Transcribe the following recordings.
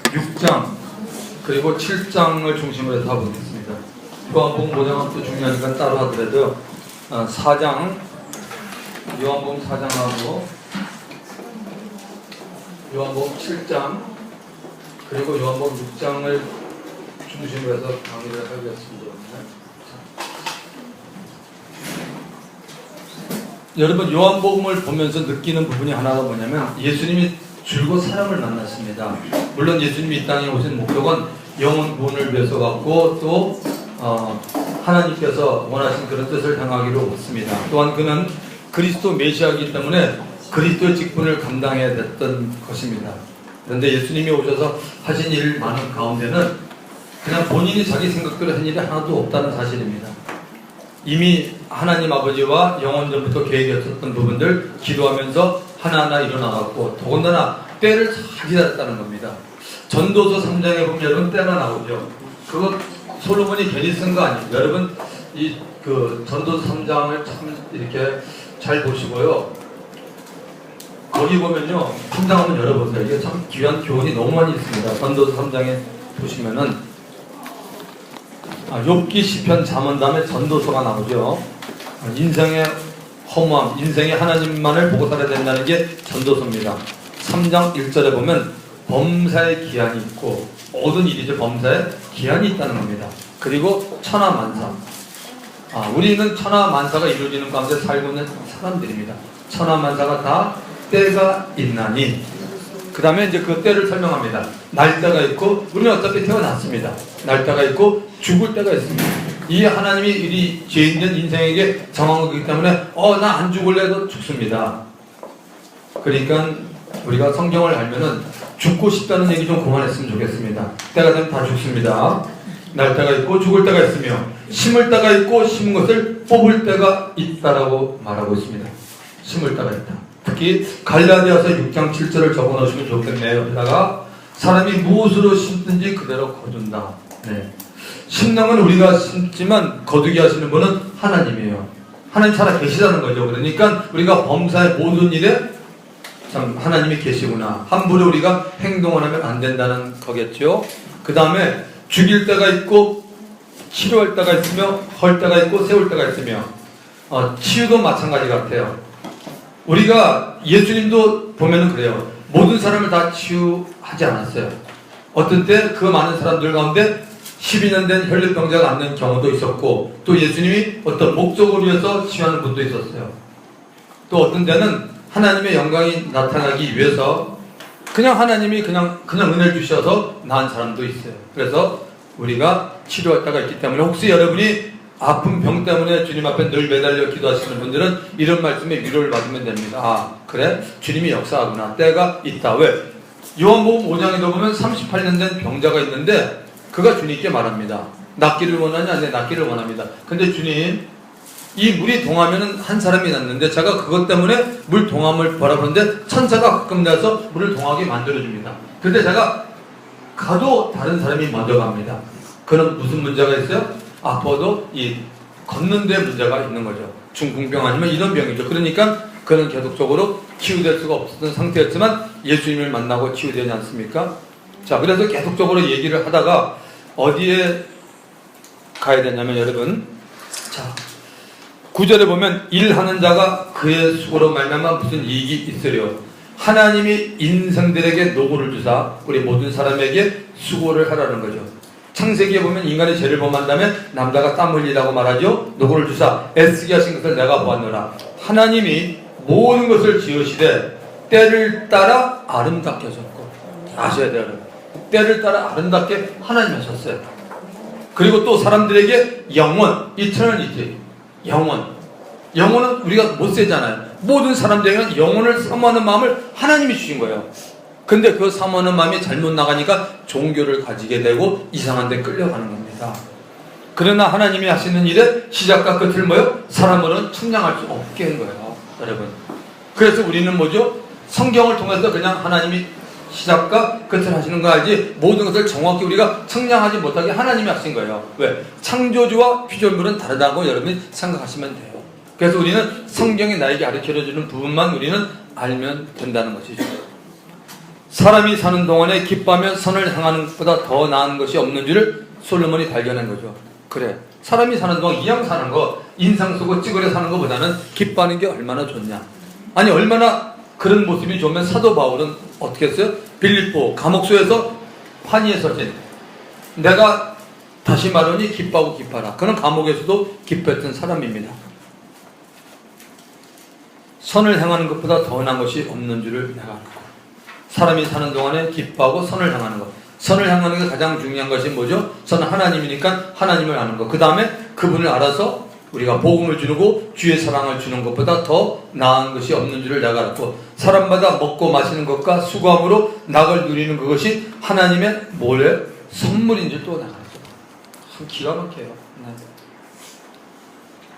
6장 그리고 7장을 중심으로 해서 하보겠습니다. 요한복음 5장은 또 중요하니까 따로 하더라도 4장, 요한복음 4장하고 요한복음 7장 그리고 요한복음 6장을 중심으로 해서 강의를 하겠습니다. 여러분, 요한복음을 보면서 느끼는 부분이 하나가 뭐냐면 예수님이 줄곧 사람을 만났습니다. 물론 예수님이 이 땅에 오신 목적은 영혼 구원을 위해서 왔고 또 하나님께서 원하신 그런 뜻을 향하기로 왔습니다. 또한 그는 그리스도 메시아이기 때문에 그리스도의 직분을 감당해야 됐던 것입니다. 그런데 예수님이 오셔서 하신 일 많은 가운데는 그냥 본인이 자기 생각대로 한 일이 하나도 없다는 사실입니다. 이미 하나님 아버지와 영원전부터 계획했었던 부분들 기도하면서 하나하나 일어나갔고 더군다나 때를 잘 기다렸다는 겁니다. 전도서 3장에 보면 여러분 때가 나오죠. 그거 솔로몬이 괜히 쓴 거 아니에요. 여러분 그 전도서 3장을 참 이렇게 잘 보시고요. 거기 보면요, 3장 한번 열어보세요. 이게 참 귀한 교훈이 너무 많이 있습니다. 전도서 3장에 보시면은 욥기, 시편, 잠언 다음에 전도서가 나오죠. 인생의 허무함, 인생의 하나님만을 보고 살아야 된다는 게 전도서입니다. 3장 1절에 보면 범사의 기한이 있고 모든 일이죠. 범사에 기한이 있다는 겁니다. 그리고 천하만사. 우리는 천하만사가 이루어지는 가운데 살고 있는 사람들입니다. 천하만사가 다 때가 있나니. 그 다음에 이제 그 때를 설명합니다. 날 때가 있고, 우리는 어차피 태어났습니다. 날 때가 있고 죽을 때가 있습니다. 이 하나님이 이 죄인된 인생에게 정한 거기 때문에 나 안 죽을래도 죽습니다. 그러니까 우리가 성경을 알면은 죽고 싶다는 얘기 좀 그만했으면 좋겠습니다. 때가 되면 다 죽습니다. 날 때가 있고 죽을 때가 있으며 심을 때가 있고 심은 것을 뽑을 때가 있다라고 말하고 있습니다. 심을 때가 있다. 특히 갈라디아서 6장 7절을 적어놓으시면 좋겠네요. 여기다가 사람이 무엇으로 심든지 그대로 거둔다. 네. 심는 우리가 심지만 거두게 하시는 분은 하나님이에요. 하나님 살아 계시다는 거죠. 그러니까 우리가 범사의 모든 일에 참 하나님이 계시구나. 함부로 우리가 행동을 하면 안 된다는 거겠죠. 그 다음에 죽일 때가 있고 치료할 때가 있으며 헐 때가 있고 세울 때가 있으며 치유도 마찬가지 같아요. 우리가 예수님도 보면은 그래요. 모든 사람을 다 치유하지 않았어요. 어떤 때 그 많은 사람들 가운데 12년 된 혈류병자가 앉는 경우도 있었고 또 예수님이 어떤 목적을 위해서 치유하는 분도 있었어요. 또 어떤 때는 하나님의 영광이 나타나기 위해서 그냥 하나님이 그냥 은혜를 주셔서 나은 사람도 있어요. 그래서 우리가 치료할 때가 있기 때문에 혹시 여러분이 아픈 병 때문에 주님 앞에 늘 매달려 기도하시는 분들은 이런 말씀에 위로를 받으면 됩니다. 그래? 주님이 역사하구나. 때가 있다. 왜? 요한복음 5장에도 보면 38년 된 병자가 있는데 그가 주님께 말합니다. 낫기를 원하냐? 네, 낫기를 원합니다. 근데 주님, 이 물이 동하면은 한 사람이 낫는데 제가 그것 때문에 물 동함을 바라보는데 천사가 가끔 나서 물을 동하게 만들어줍니다. 근데 제가 가도 다른 사람이 먼저 갑니다. 그럼 무슨 문제가 있어요? 아파도 이 걷는 데 문제가 있는 거죠. 중풍병 아니면 이런 병이죠. 그러니까 그는 계속적으로 치유될 수가 없었던 상태였지만 예수님을 만나고 치유되지 않습니까? 자, 그래서 계속적으로 얘기를 하다가 어디에 가야 되냐면 여러분, 자, 9절에 보면 일하는 자가 그의 수고로 말미암아 무슨 이익이 있으려 하나님이 인생들에게 노고를 주사 우리 모든 사람에게 수고를 하라는 거죠. 창세기에 보면 인간의 죄를 범한 다음에 남자가 땀 흘리라고 말하죠. 노고를 주사 애쓰게 하신 것을 내가 보았노라. 하나님이 모든 것을 지으시되 때를 따라 아름답게 하셨고, 아셔야 돼요. 때를 따라 아름답게 하나님 하셨어요. 그리고 또 사람들에게 영원, 이터널리티, 영혼은 우리가 못 세잖아요. 모든 사람들에게는 영혼을 사모하는 마음을 하나님이 주신 거예요. 근데 그 사모하는 마음이 잘못 나가니까 종교를 가지게 되고 이상한 데 끌려가는 겁니다. 그러나 하나님이 하시는 일의 시작과 끝을 뭐요? 사람으로는 측량할 수 없게 한 거예요. 여러분. 그래서 우리는 뭐죠? 성경을 통해서 그냥 하나님이 시작과 끝을 하시는 거 알지? 모든 것을 정확히 우리가 측량하지 못하게 하나님이 하신 거예요. 왜? 창조주와 피조물은 다르다고 여러분이 생각하시면 돼요. 그래서 우리는 성경이 나에게 가르쳐주는 부분만 우리는 알면 된다는 것이죠. 사람이 사는 동안에 기뻐하며 선을 행하는 것보다 더 나은 것이 없는 줄을 솔로몬이 발견한 거죠. 그래, 사람이 사는 동안 이왕 사는 거, 인상 쓰고 찌그러 사는 것보다는 기뻐하는 게 얼마나 좋냐. 아니, 얼마나 그런 모습이 좋으면 사도 바울은 어떻게 했어요? 빌립보 감옥소에서 환희에 서신, 내가 다시 말하니 기뻐하고 기뻐하라. 그는 감옥에서도 기뻐했던 사람입니다. 선을 행하는 것보다 더 나은 것이 없는 줄을 내가 알고, 사람이 사는 동안에 기뻐하고 선을 행하는 것. 선을 향하는 게 가장 중요한 것이 뭐죠? 선은 하나님이니까 하나님을 아는 것. 그 다음에 그분을 알아서 우리가 복음을 주고 주의 사랑을 주는 것보다 더 나은 것이 없는 줄을 내가 알았고, 사람마다 먹고 마시는 것과 수고함으로 낙을 누리는 그것이 하나님의 뭐래? 선물인 줄 또 내가 알았어. 참 기가 막혀요. 네.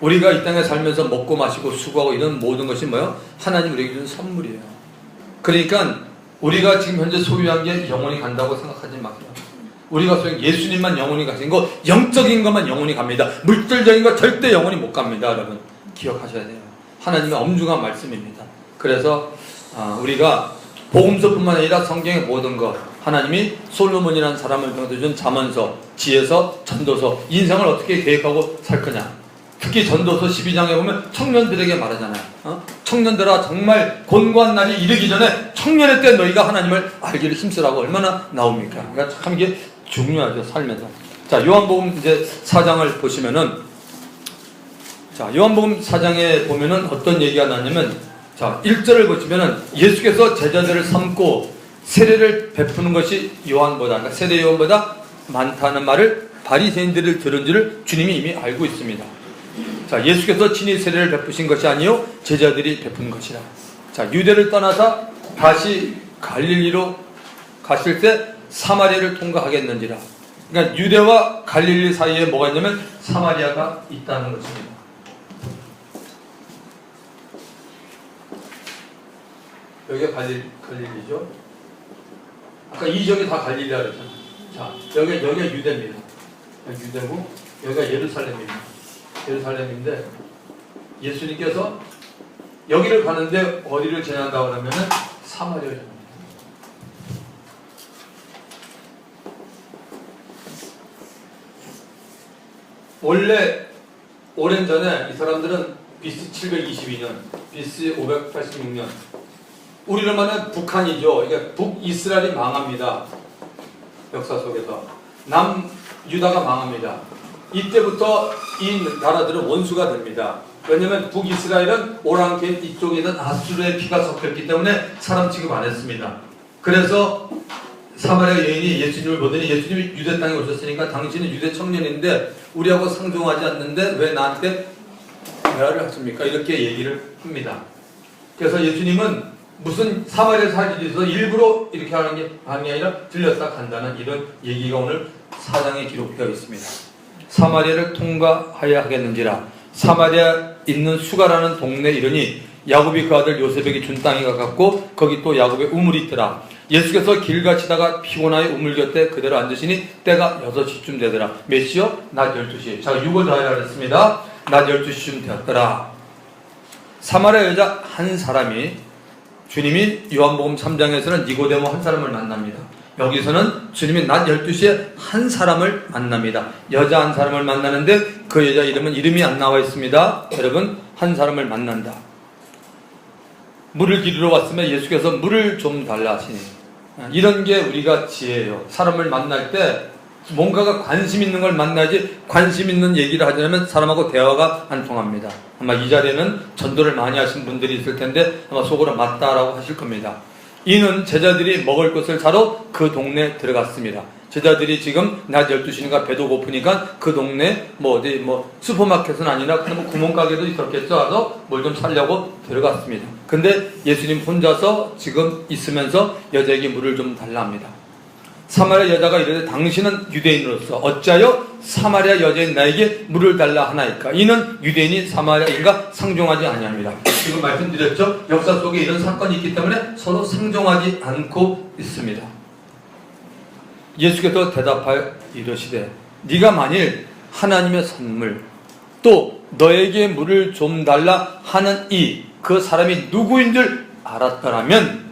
우리가 이 땅에 살면서 먹고 마시고 수고하고 이런 모든 것이 뭐예요? 하나님 우리에게 준 선물이에요. 그러니까 우리가 지금 현재 소유한 게 영원히 간다고 생각하지 마세요. 우리가 소유한 예수님만 영원히 가신 거, 영적인 것만 영원히 갑니다. 물질적인 거 절대 영원히 못 갑니다. 여러분 기억하셔야 돼요. 하나님의 엄중한 말씀입니다. 그래서 우리가 복음서뿐만 아니라 성경의 모든 것, 하나님이 솔로몬이라는 사람을 통해서 준 잠언서, 지혜서, 전도서, 인생을 어떻게 계획하고 살 거냐. 특히 전도서 12장에 보면 청년들에게 말하잖아요. 청년들아, 정말 곤고한 날이 이르기 전에 청년의 때 너희가 하나님을 알기를 힘쓰라고 얼마나 나옵니까? 그러니까 참 이게 중요하죠, 삶에서. 자, 요한복음 이제 4장을 보시면은, 자, 요한복음 4장에 보면은 어떤 얘기가 나냐면, 자, 1절을 보시면은 예수께서 제자들을 삼고 세례를 베푸는 것이 요한보다, 그러니까 세례 요한보다 많다는 말을 바리새인들을 들은 줄을 주님이 이미 알고 있습니다. 자, 예수께서 친히 세례를 베푸신 것이 아니요 제자들이 베푸는 것이라. 자, 유대를 떠나서 다시 갈릴리로 가실 때 사마리아를 통과하겠는지라. 그러니까 유대와 갈릴리 사이에 뭐가 있냐면 사마리아가 있다는 것입니다. 여기가 갈릴리죠. 아까 이 지역이 다 갈릴리라 그랬잖아요. 자, 여기가 유대입니다. 유대고 여기가 예루살렘입니다. 예루살렘인데 예수님께서 여기를 가는데 어디를 지난다고 하면은 사마리아를 지납니다. 원래 오랜 전에 이 사람들은 BC 722년, BC 586년, 우리를 말하는 북한이죠. 그러니까 북이스라엘이 망합니다. 역사 속에서 남유다가 망합니다. 이때부터 이 나라들은 원수가 됩니다. 왜냐하면 북이스라엘은 오랑캐 이쪽에 있는 아수르의 피가 섞였기 때문에 사람 취급 안 했습니다. 그래서 사마리아 여인이 예수님을 보더니, 예수님이 유대 땅에 오셨으니까 당신은 유대 청년인데 우리하고 상종하지 않는데 왜 나한테 대화를 하십니까? 이렇게 얘기를 합니다. 그래서 예수님은 무슨 사마리아 살 일이 있어서 일부러 이렇게 하는 게 아니라 들렸다 간다는 이런 얘기가 오늘 4장에 기록되어 있습니다. 사마리아를 통과하여야 하겠는지라. 사마리아 있는 수가라는 동네에 이르니 야곱이 그 아들 요셉에게 준 땅이 가깝고 거기 또 야곱의 우물이 있더라. 예수께서 길 가시다가 피곤하여 우물 곁에 그대로 앉으시니 때가 6시쯤 되더라. 몇 시요? 낮 12시. 자, 6을 더하라 그랬습니다. 낮 12시쯤 되었더라. 사마리아 여자 한 사람이, 주님이 요한복음 3장에서는 니고데모 한 사람을 만납니다. 여기서는 주님이 낮 12시에 한 사람을 만납니다. 여자 한 사람을 만나는데 그 여자 이름이 안 나와 있습니다. 여러분, 한 사람을 만난다. 물을 기르러 왔으면 예수께서 물을 좀 달라 하시니, 이런 게 우리가 지혜예요. 사람을 만날 때 뭔가가 관심 있는 걸 만나야지, 관심 있는 얘기를 하자면 사람하고 대화가 안 통합니다. 아마 이 자리에는 전도를 많이 하신 분들이 있을 텐데 아마 속으로 맞다라고 하실 겁니다. 이는 제자들이 먹을 것을 사러 그 동네에 들어갔습니다. 제자들이 지금 낮 12시니까 배도 고프니까 그 동네 슈퍼마켓은 아니라 그냥 구멍가게도 있었겠죠. 와서 뭘 좀 사려고 들어갔습니다. 근데 예수님 혼자서 지금 있으면서 여자에게 물을 좀 달라 합니다. 사마리아 여자가 이르되 당신은 유대인으로서 어찌하여 사마리아 여자인 나에게 물을 달라 하나이까? 이는 유대인이 사마리아인과 상종하지 아니합니다. 지금 말씀드렸죠? 역사 속에 이런 사건이 있기 때문에 서로 상종하지 않고 있습니다. 예수께서 대답하여 이르시되 네가 만일 하나님의 선물 또 너에게 물을 좀 달라 하는 그 사람이 누구인 줄 알았더라면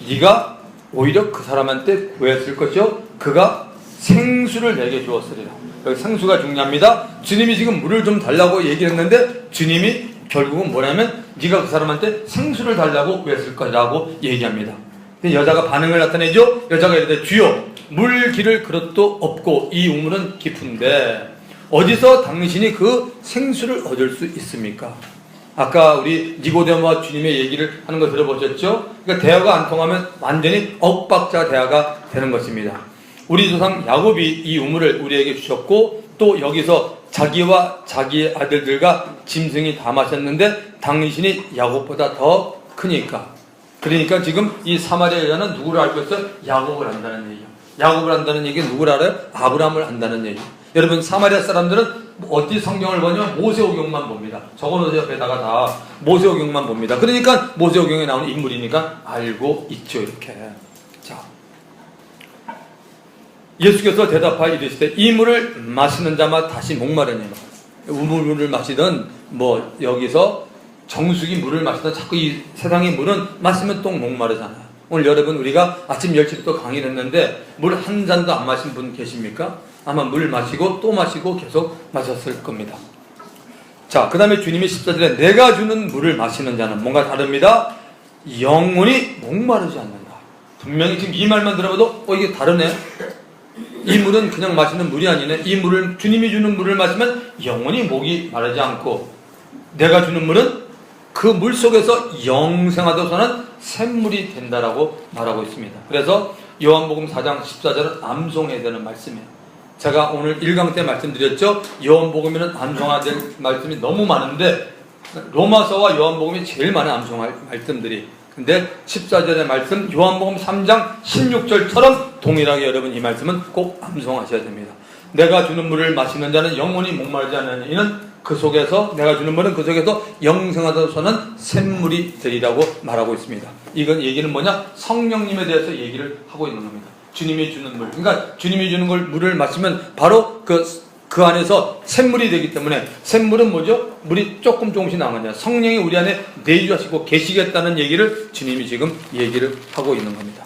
네가 오히려 그 사람한테 구했을 것이요 그가 생수를 내게 주었으리라. 여기 생수가 중요합니다. 주님이 지금 물을 좀 달라고 얘기했는데 주님이 결국은 뭐냐면 네가 그 사람한테 생수를 달라고 구했을 거라고 얘기합니다. 여자가 반응을 나타내죠. 여자가 이르되 주여 물 기를 그릇도 없고 이 우물은 깊은데 어디서 당신이 그 생수를 얻을 수 있습니까? 아까 우리 니고데모와 주님의 얘기를 하는 거 들어보셨죠? 그러니까 대화가 안 통하면 완전히 엇박자 대화가 되는 것입니다. 우리 조상 야곱이 이 우물을 우리에게 주셨고 또 여기서 자기와 자기의 아들들과 짐승이 다 마셨는데 당신이 야곱보다 더 크니까 그러니까 지금 이 사마리아 여자는 누구를 알고 있어요? 야곱을 안다는 얘기예요. 야곱을 안다는 얘기는 누구를 알아요? 아브라함을 안다는 얘기예요. 여러분 사마리아 사람들은 어디 성경을 보냐면 모세오경만 봅니다. 적어놓으세요. 옆에다가 다 모세오경만 봅니다. 그러니까 모세오경에 나오는 인물이니까 알고 있죠. 이렇게. 자, 예수께서 대답하여 이르시되 이 물을 마시는 자마다 다시 목마르니라. 우물물을 마시든 뭐 여기서 정수기 물을 마시든 자꾸 이 세상의 물은 마시면 또 목마르잖아요. 오늘 여러분 우리가 아침 10시부터 강의를 했는데 물 한 잔도 안 마신 분 계십니까? 아마 물 마시고 또 마시고 계속 마셨을 겁니다. 자, 그 다음에 주님이 14절에 내가 주는 물을 마시는 자는 뭔가 다릅니다. 영원히 목마르지 않는다. 분명히 지금 이 말만 들어봐도 이게 다르네. 이 물은 그냥 마시는 물이 아니네. 이 물을 주님이 주는 물을 마시면 영원히 목이 마르지 않고 내가 주는 물은 그 물 속에서 영생하도서는 샘물이 된다라고 말하고 있습니다. 그래서 요한복음 4장 14절은 암송해야 되는 말씀이에요. 제가 오늘 1강 때 말씀드렸죠. 요한복음에는 암송해야 될 말씀이 너무 많은데 로마서와 요한복음이 제일 많은 암송할 말씀들이. 근데 14절의 말씀 요한복음 3장 16절처럼 동일하게 여러분 이 말씀은 꼭 암송하셔야 됩니다. 내가 주는 물을 마시는 자는 영원히 목마르지 않는 이는 그 속에서 내가 주는 물은 그 속에서 영생하도서는 샘물이 되리라고 말하고 있습니다. 이건 얘기는 뭐냐? 성령님에 대해서 얘기를 하고 있는 겁니다. 주님이 주는 물. 그러니까 주님이 주는 걸 물을 마시면 바로 그 안에서 샘물이 되기 때문에 샘물은 뭐죠? 물이 조금씩 나오냐. 성령이 우리 안에 내주하시고 계시겠다는 얘기를 주님이 지금 얘기를 하고 있는 겁니다.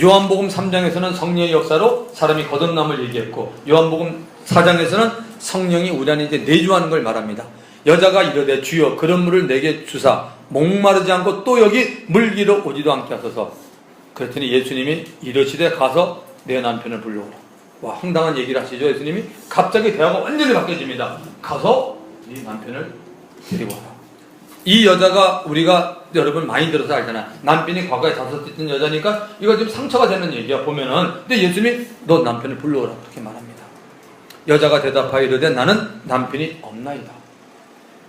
요한복음 3장에서는 성령의 역사로 사람이 거듭남을 얘기했고 요한복음 4장에서는 성령이 우리 안에 이제 내주하는 걸 말합니다. 여자가 이르되 주여 그런 물을 내게 주사 목마르지 않고 또 여기 물기로 오지도 않게 하소서. 그랬더니 예수님이 이르시되 가서 내 남편을 불러오라. 와, 황당한 얘기를 하시죠. 예수님이 갑자기 대화가 완전히 바뀌어집니다. 가서 네 남편을 데리고 와라. 이 여자가 우리가 여러분 많이 들어서 알잖아. 남편이 과거에 다섯 있던 여자니까 이거 좀 상처가 되는 얘기야 보면은. 근데 예수님이 너 남편을 불러오라 그렇게 말합니다. 여자가 대답하여 이르되 나는 남편이 없나이다.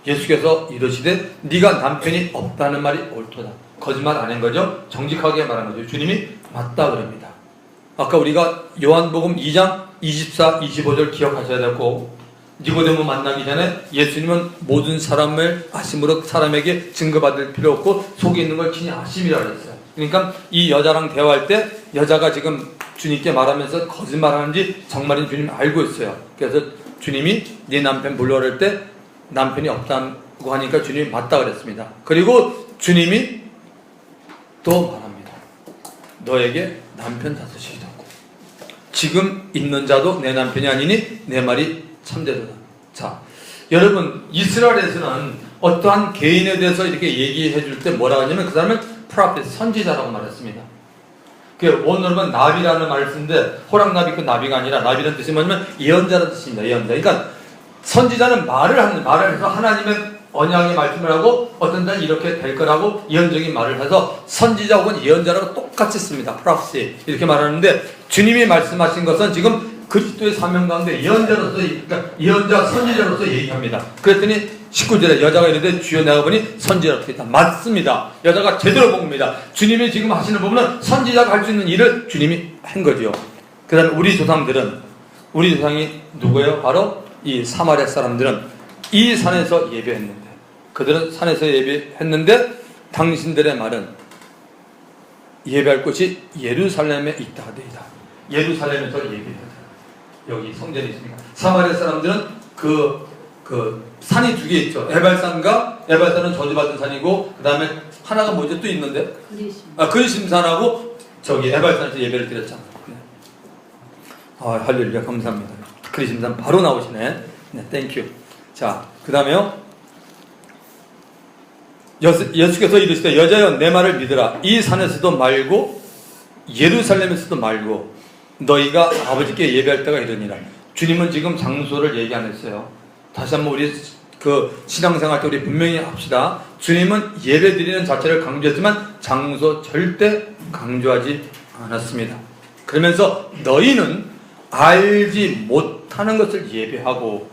예수께서 이르시되 네가 남편이 없다는 말이 옳도다. 거짓말 안 한 거죠? 정직하게 말한 거죠. 주님이 맞다 그럽니다. 아까 우리가 요한복음 2장 24, 25절 기억하셔야 되고 니고데모 만나기 전에 예수님은 모든 사람을 아심으로 사람에게 증거받을 필요 없고 속에 있는 걸 친히 아심이라 그랬어요. 그러니까 이 여자랑 대화할 때 여자가 지금 주님께 말하면서 거짓말하는지 정말인 주님이 알고 있어요. 그래서 주님이 네 남편 불러올 할 때 남편이 없다고 하니까 주님이 맞다 그랬습니다. 그리고 주님이 또 말합니다. 너에게 남편 다섯이 있고 지금 있는 자도 내 남편이 아니니 내 말이 참되도다. 자, 여러분 이스라엘에서는 어떠한 개인에 대해서 이렇게 얘기해 줄 때 뭐라고 하냐면 그 사람은 프로페트, 선지자라고 말했습니다. 오늘은 나비라는 말을 쓰는데 호랑나비 그 나비가 아니라 나비라는 뜻이 뭐냐면 예언자라는 뜻입니다. 예언자. 그러니까 선지자는 말을 해서 하나님의 언약의 말씀을 하고 어떤 때는 이렇게 될 거라고 예언적인 말을 해서 선지자 혹은 예언자라고 똑같이 씁니다. 프로페시 이렇게 말하는데 주님이 말씀하신 것은 지금 그리스도의 사명 가운데 예언자로서, 그러니까 예언자 선지자로서 얘기합니다. 그랬더니 19절에 여자가 이르되 주여 내가 보니 선지자로 되어 있다. 맞습니다. 여자가 제대로 본 겁니다. 주님이 지금 하시는 부분은 선지자가 할 수 있는 일을 주님이 한 거죠. 그 다음에 우리 조상이 누구예요? 바로 이 사마리아 사람들은 이 산에서 예배했는데 그들은 산에서 예배했는데 당신들의 말은 예배할 곳이 예루살렘에 있다 하되이다. 예루살렘에서 예배했다. 여기 성전이 있습니다. 사마리아 사람들은 그 산이 두 개 있죠. 에발산은 저주받은 산이고 그 다음에 하나가 뭐죠? 또 있는데? 그리심. 근심산하고 저기 에발산에서 예배를 드렸잖아. 할렐루야, 감사합니다. 그리심산 바로 나오시네. 네, 땡큐. 자, 그 다음에요. 예수께서 이르시되 여자여 내 말을 믿으라. 이 산에서도 말고 예루살렘에서도 말고 너희가 아버지께 예배할 때가 이르니라. 주님은 지금 장소를 얘기 안 했어요. 다시 한번 우리 그 신앙생활 때 우리 분명히 합시다. 주님은 예배 드리는 자체를 강조했지만 장소 절대 강조하지 않았습니다. 그러면서 너희는 알지 못하는 것을 예배하고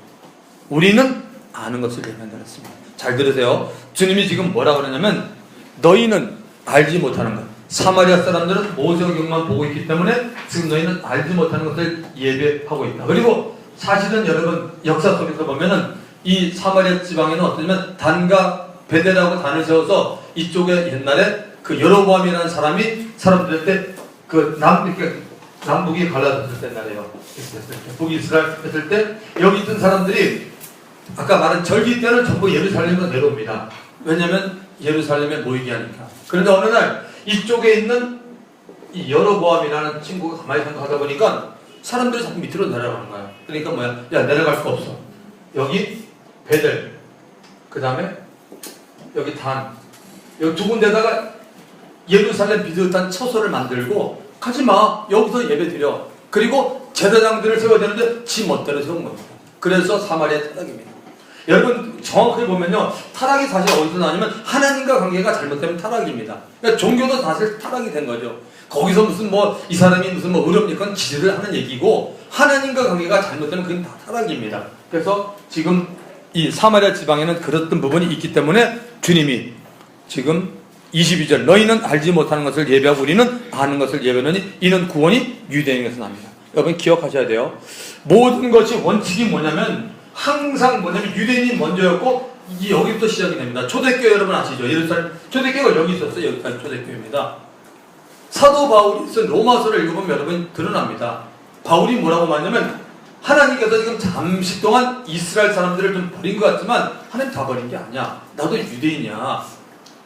우리는 아는 것을 예배한다 했습니다. 잘 들으세요. 주님이 지금 뭐라고 그러냐면 너희는 알지 못하는 것. 사마리아 사람들은 모세경만 보고 있기 때문에 지금 너희는 알지 못하는 것을 예배하고 있다. 그리고 사실은 여러분 역사 속에서 보면은 이 사마리아 지방에는 어떠냐면 단과 베델하고 단을 세워서 이쪽에 옛날에 그 여로보암이라는 사람이 사람들한테 그 남북이 갈라졌을 때 날이에요. 북이스라엘 했을 때 여기 있던 사람들이 아까 말한 절기 때는 전부 예루살렘으로 내려옵니다. 왜냐하면 예루살렘에 모이게 하니까. 그런데 어느 날 이쪽에 있는 이 여로보암이라는 친구가 가만히 생각하다 보니까 사람들이 자꾸 밑으로 내려가는 거야. 그러니까 뭐야? 야, 내려갈 수가 없어. 여기 베델, 그 다음에 여기 단, 여기 두 군데다가 예루살렘 비슷한 처소를 만들고 가지마, 여기서 예배 드려. 그리고 제사장들을 세워야 되는데 지 멋대로 세운 겁니다. 그래서 사마리아 타락입니다. 여러분 정확하게 보면요, 타락이 사실 어디서 나냐면 하나님과 관계가 잘못되면 타락입니다. 그러니까 종교도 사실 타락이 된 거죠. 거기서 무슨 뭐 이 사람이 무슨 뭐 의롭니까 기대를 하는 얘기고, 하나님과 관계가 잘못되면 그건 다 타락입니다. 그래서 지금 이 사마리아 지방에는 그랬던 부분이 있기 때문에 주님이 지금 22절 너희는 알지 못하는 것을 예배하고 우리는 아는 것을 예배하노니 이는 구원이 유대인에서 납니다. 여러분 기억하셔야 돼요. 모든 것이 원칙이 뭐냐면 항상 뭐냐면 유대인이 먼저였고 여기부터 시작이 됩니다. 초대교회 여러분 아시죠? 예루살렘 초대교회가 여기 있었어요. 여기까지 초대교회입니다. 사도 바울이 쓴 로마서를 읽어보면 여러분 드러납니다. 바울이 뭐라고 말하냐면 하나님께서 지금 잠시 동안 이스라엘 사람들을 좀 버린 것 같지만 하나님 다 버린 게 아니야. 나도 유대인이야.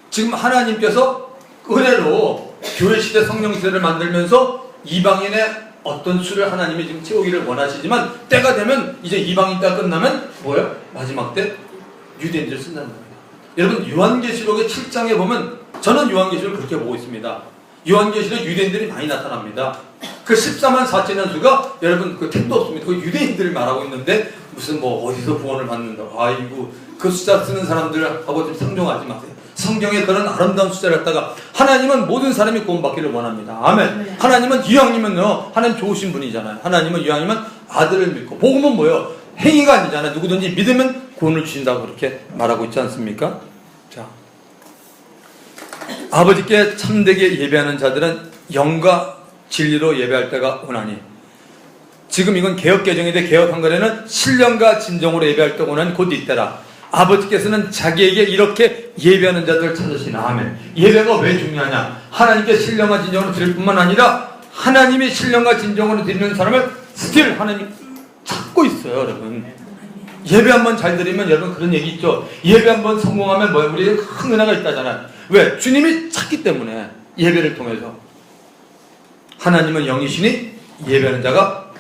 지금 하나님께서 은혜로 교회 시대 성령 시대를 만들면서 이방인의 어떤 수를 하나님이 지금 채우기를 원하시지만 때가 되면 이제 이방인 때가 끝나면 뭐예요? 마지막 때 유대인들을 쓴다는 겁니다. 여러분 요한계시록의 7장에 보면 저는 요한계시록을 그렇게 보고 있습니다. 요한계시록에 유대인들이 많이 나타납니다. 그 14만 4천년 수가 여러분 그 택도 없습니다. 그 유대인들을 말하고 있는데 무슨 뭐 어디서 구원을 받는다. 아이고 그 숫자 쓰는 사람들하고 좀 상종하지 마세요. 성경에 그런 아름다운 숫자를 갖다가 하나님은 모든 사람이 구원받기를 원합니다. 아멘. 네. 하나님은 이왕이면요, 하나님 좋으신 분이잖아요. 하나님은 이왕이면 아들을 믿고, 복음은 뭐예요? 행위가 아니잖아요. 누구든지 믿으면 구원을 주신다고 그렇게 말하고 있지 않습니까? 자, 아버지께 참되게 예배하는 자들은 영과 진리로 예배할 때가 오나니. 지금 이건 개혁개정인데 개혁한글에는 신령과 진정으로 예배할 때 오나니 곧 이때라. 아버지께서는 자기에게 이렇게 예배하는 자들을 찾으시나. 아멘. 예배가 왜 중요하냐? 하나님께 신령과 진정으로 드릴 뿐만 아니라 하나님이 신령과 진정으로 드리는 사람을 스틸 하나님 찾고 있어요. 여러분 예배 한번 잘 드리면 여러분 그런 얘기 있죠. 예배 한번 성공하면 뭐예요? 우리에게 큰 은혜가 있다잖아요. 왜? 주님이 찾기 때문에. 예배를 통해서 하나님은 영이시니 예배하는 자가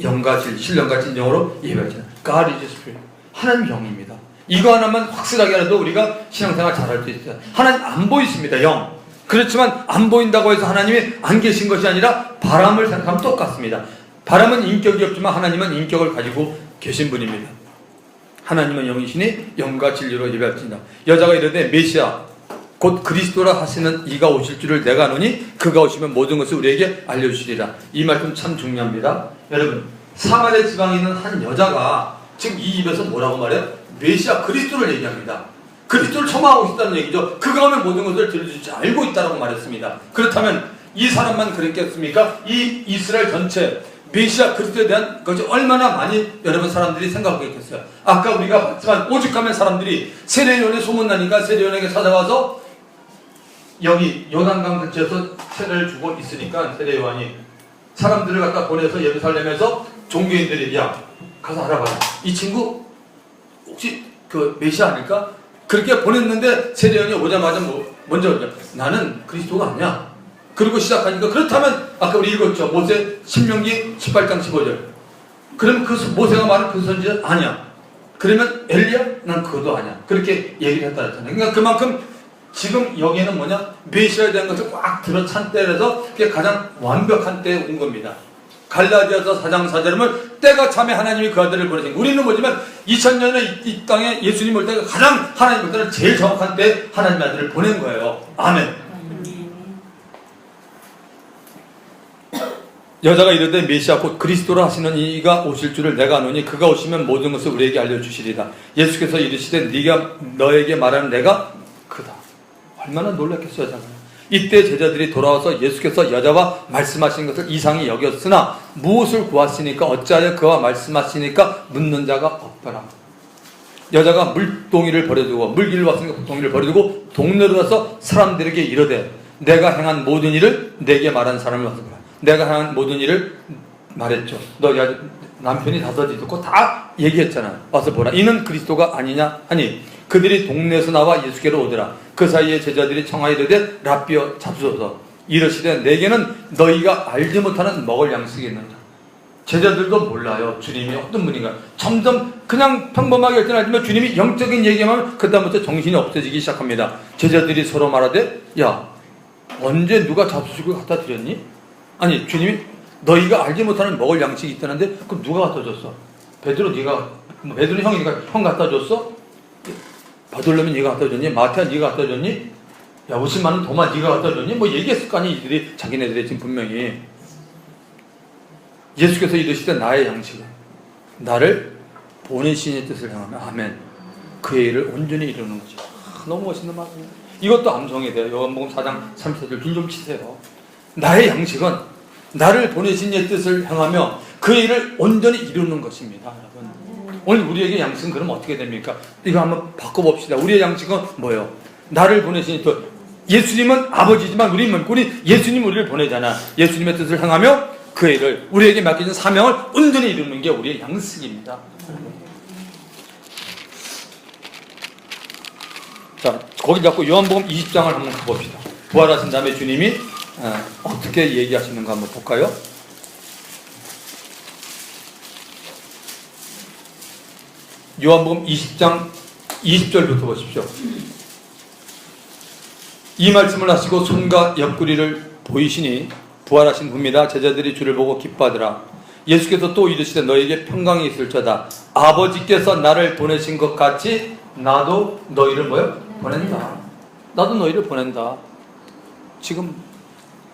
영과 신령과 진정으로 예배하잖아요. God is Spirit. 하나님 영입니다. 이거 하나만 확실하게 알아도 우리가 신앙생활 잘할 수 있어요. 하나님 안 보이십니다. 영. 그렇지만 안 보인다고 해서 하나님이 안 계신 것이 아니라 바람을 생각하면 똑같습니다. 바람은 인격이 없지만 하나님은 인격을 가지고 계신 분입니다. 하나님은 영이시니 영과 진리로 예배할지니라. 여자가 이르되 메시아 곧 그리스도라 하시는 이가 오실 줄을 내가 아노니 그가 오시면 모든 것을 우리에게 알려주시리라. 이 말씀 참 중요합니다. 여러분 사마리아 지방에 있는 한 여자가 지금 이 입에서 뭐라고 말해요? 메시아 그리스도를 얘기합니다. 그리스도를 첨화하고 있다는 얘기죠. 그가 오면 모든 것을 들려주지 알고 있다고 말했습니다. 그렇다면 이 사람만 그랬겠습니까? 이 이스라엘 전체 메시아 그리스도에 대한 것이 얼마나 많이 여러분 사람들이 생각했겠어요. 아까 우리가 봤지만 오죽하면 사람들이 세례요한에 소문나니까 세례요한에게 찾아와서 여기 요단강 근처에서 세례를 주고 있으니까 세례요한이 사람들을 갖다 보내서 예루살렘에서 종교인들이 야 가서 알아봐라. 이 친구 혹시 그 메시아 아닐까? 그렇게 보냈는데 세례요한이 오자마자 뭐 먼저 나는 그리스도가 아니야. 그리고 시작하니까 그렇다면 아까 우리 읽었죠. 모세 신명기 18장 15절. 그러면 그 모세가 말한 그 선지자 아니야. 그러면 엘리야? 난 그것도 아니야. 그렇게 얘기를 했다 했잖아요. 그러니까 그만큼 지금 여기에는 뭐냐? 메시아에 대한 것을 꽉 들어찬 때라서 그게 가장 완벽한 때에 온 겁니다. 갈라디아서 4장 4절이면 때가 참에 하나님이 그 아들을 보내신. 우리는 뭐지만 2000년에 이 땅에 예수님 올 때가 가장 하나님 올 때는 제일 정확한 때에 하나님의 아들을 보낸 거예요. 아멘. 여자가 이르되 메시아 곧 그리스도라 하시는 이가 오실 줄을 내가 아노니 그가 오시면 모든 것을 우리에게 알려주시리다. 예수께서 이르시되 네가 너에게 말하는 내가 그다. 얼마나 놀랐겠어요. 여자가. 이때 제자들이 돌아와서 예수께서 여자와 말씀하신 것을 이상히 여겼으나 무엇을 구하시니까 어찌하여 그와 말씀하시니까 묻는 자가 없더라. 여자가 물동이를 버려두고 물길을 왔으니까 물동이를 버려두고 동네로 가서 사람들에게 이르되 내가 행한 모든 일을 내게 말한 사람을 와서 보라. 내가 행한 모든 일을 말했죠. 너 남편이 다섯이 듣고 다 얘기했잖아. 와서 보라. 이는 그리스도가 아니냐 하니 그들이 동네에서 나와 예수께로 오더라. 그 사이에 제자들이 청하이르되 랍비여 잡수소서. 이르시되 내게는 너희가 알지 못하는 먹을 양식이 있느니라. 제자들도 몰라요. 주님이 어떤 분인가. 점점 그냥 평범하게 할 때는 알지만 주님이 영적인 얘기만 그 다음부터 정신이 없어지기 시작합니다. 제자들이 서로 말하되 야 언제 누가 잡수식을 갖다 드렸니? 아니 주님이 너희가 알지 못하는 먹을 양식이 있다는데 그럼 누가 갖다 줬어? 베드로 네가 베드로 형이 형 갖다 줬어? 바돌로면 네가 갖다 줬니? 마태야 네가 갖다 줬니? 야 50만 원 도마 네가 갖다 줬니? 뭐 얘기했을 거 아니 이들이 자기네들이 지금 분명히. 예수께서 이르시되 나의 양식은 나를 보내신 이의 뜻을 향하면 아멘. 그의 일을 온전히 이루는 거죠. 너무 멋있는 말이에요. 이것도 암송이 돼요. 요한복음 4장 34절 줄 좀 치세요. 나의 양식은 나를 보내신 이의 뜻을 향하며 그의 일을 온전히 이루는 것입니다. 여러분. 오늘 우리에게 양식은 그럼 어떻게 됩니까? 이거 한번 바꿔봅시다. 우리의 양식은 뭐예요? 나를 보내신 이 뜻. 예수님은 아버지지만 우리 예수님 우리를 보내잖아. 예수님의 뜻을 향하며 그의 일을 우리에게 맡겨진 사명을 온전히 이루는 게 우리의 양식입니다. 자, 거기 잡고 요한복음 20장을 한번 가봅시다. 부활하신 다음에 주님이 어떻게 얘기하시는가 한번 볼까요? 요한복음 20장 20절부터 보십시오. 이 말씀을 하시고 손과 옆구리를 보이시니 부활하신 후입니다. 제자들이 주를 보고 기뻐하더라. 예수께서 또 이르시되 너에게 평강이 있을저다. 아버지께서 나를 보내신 것 같이 나도 너희를 뭐요? 보낸다. 나도 너희를 보낸다. 지금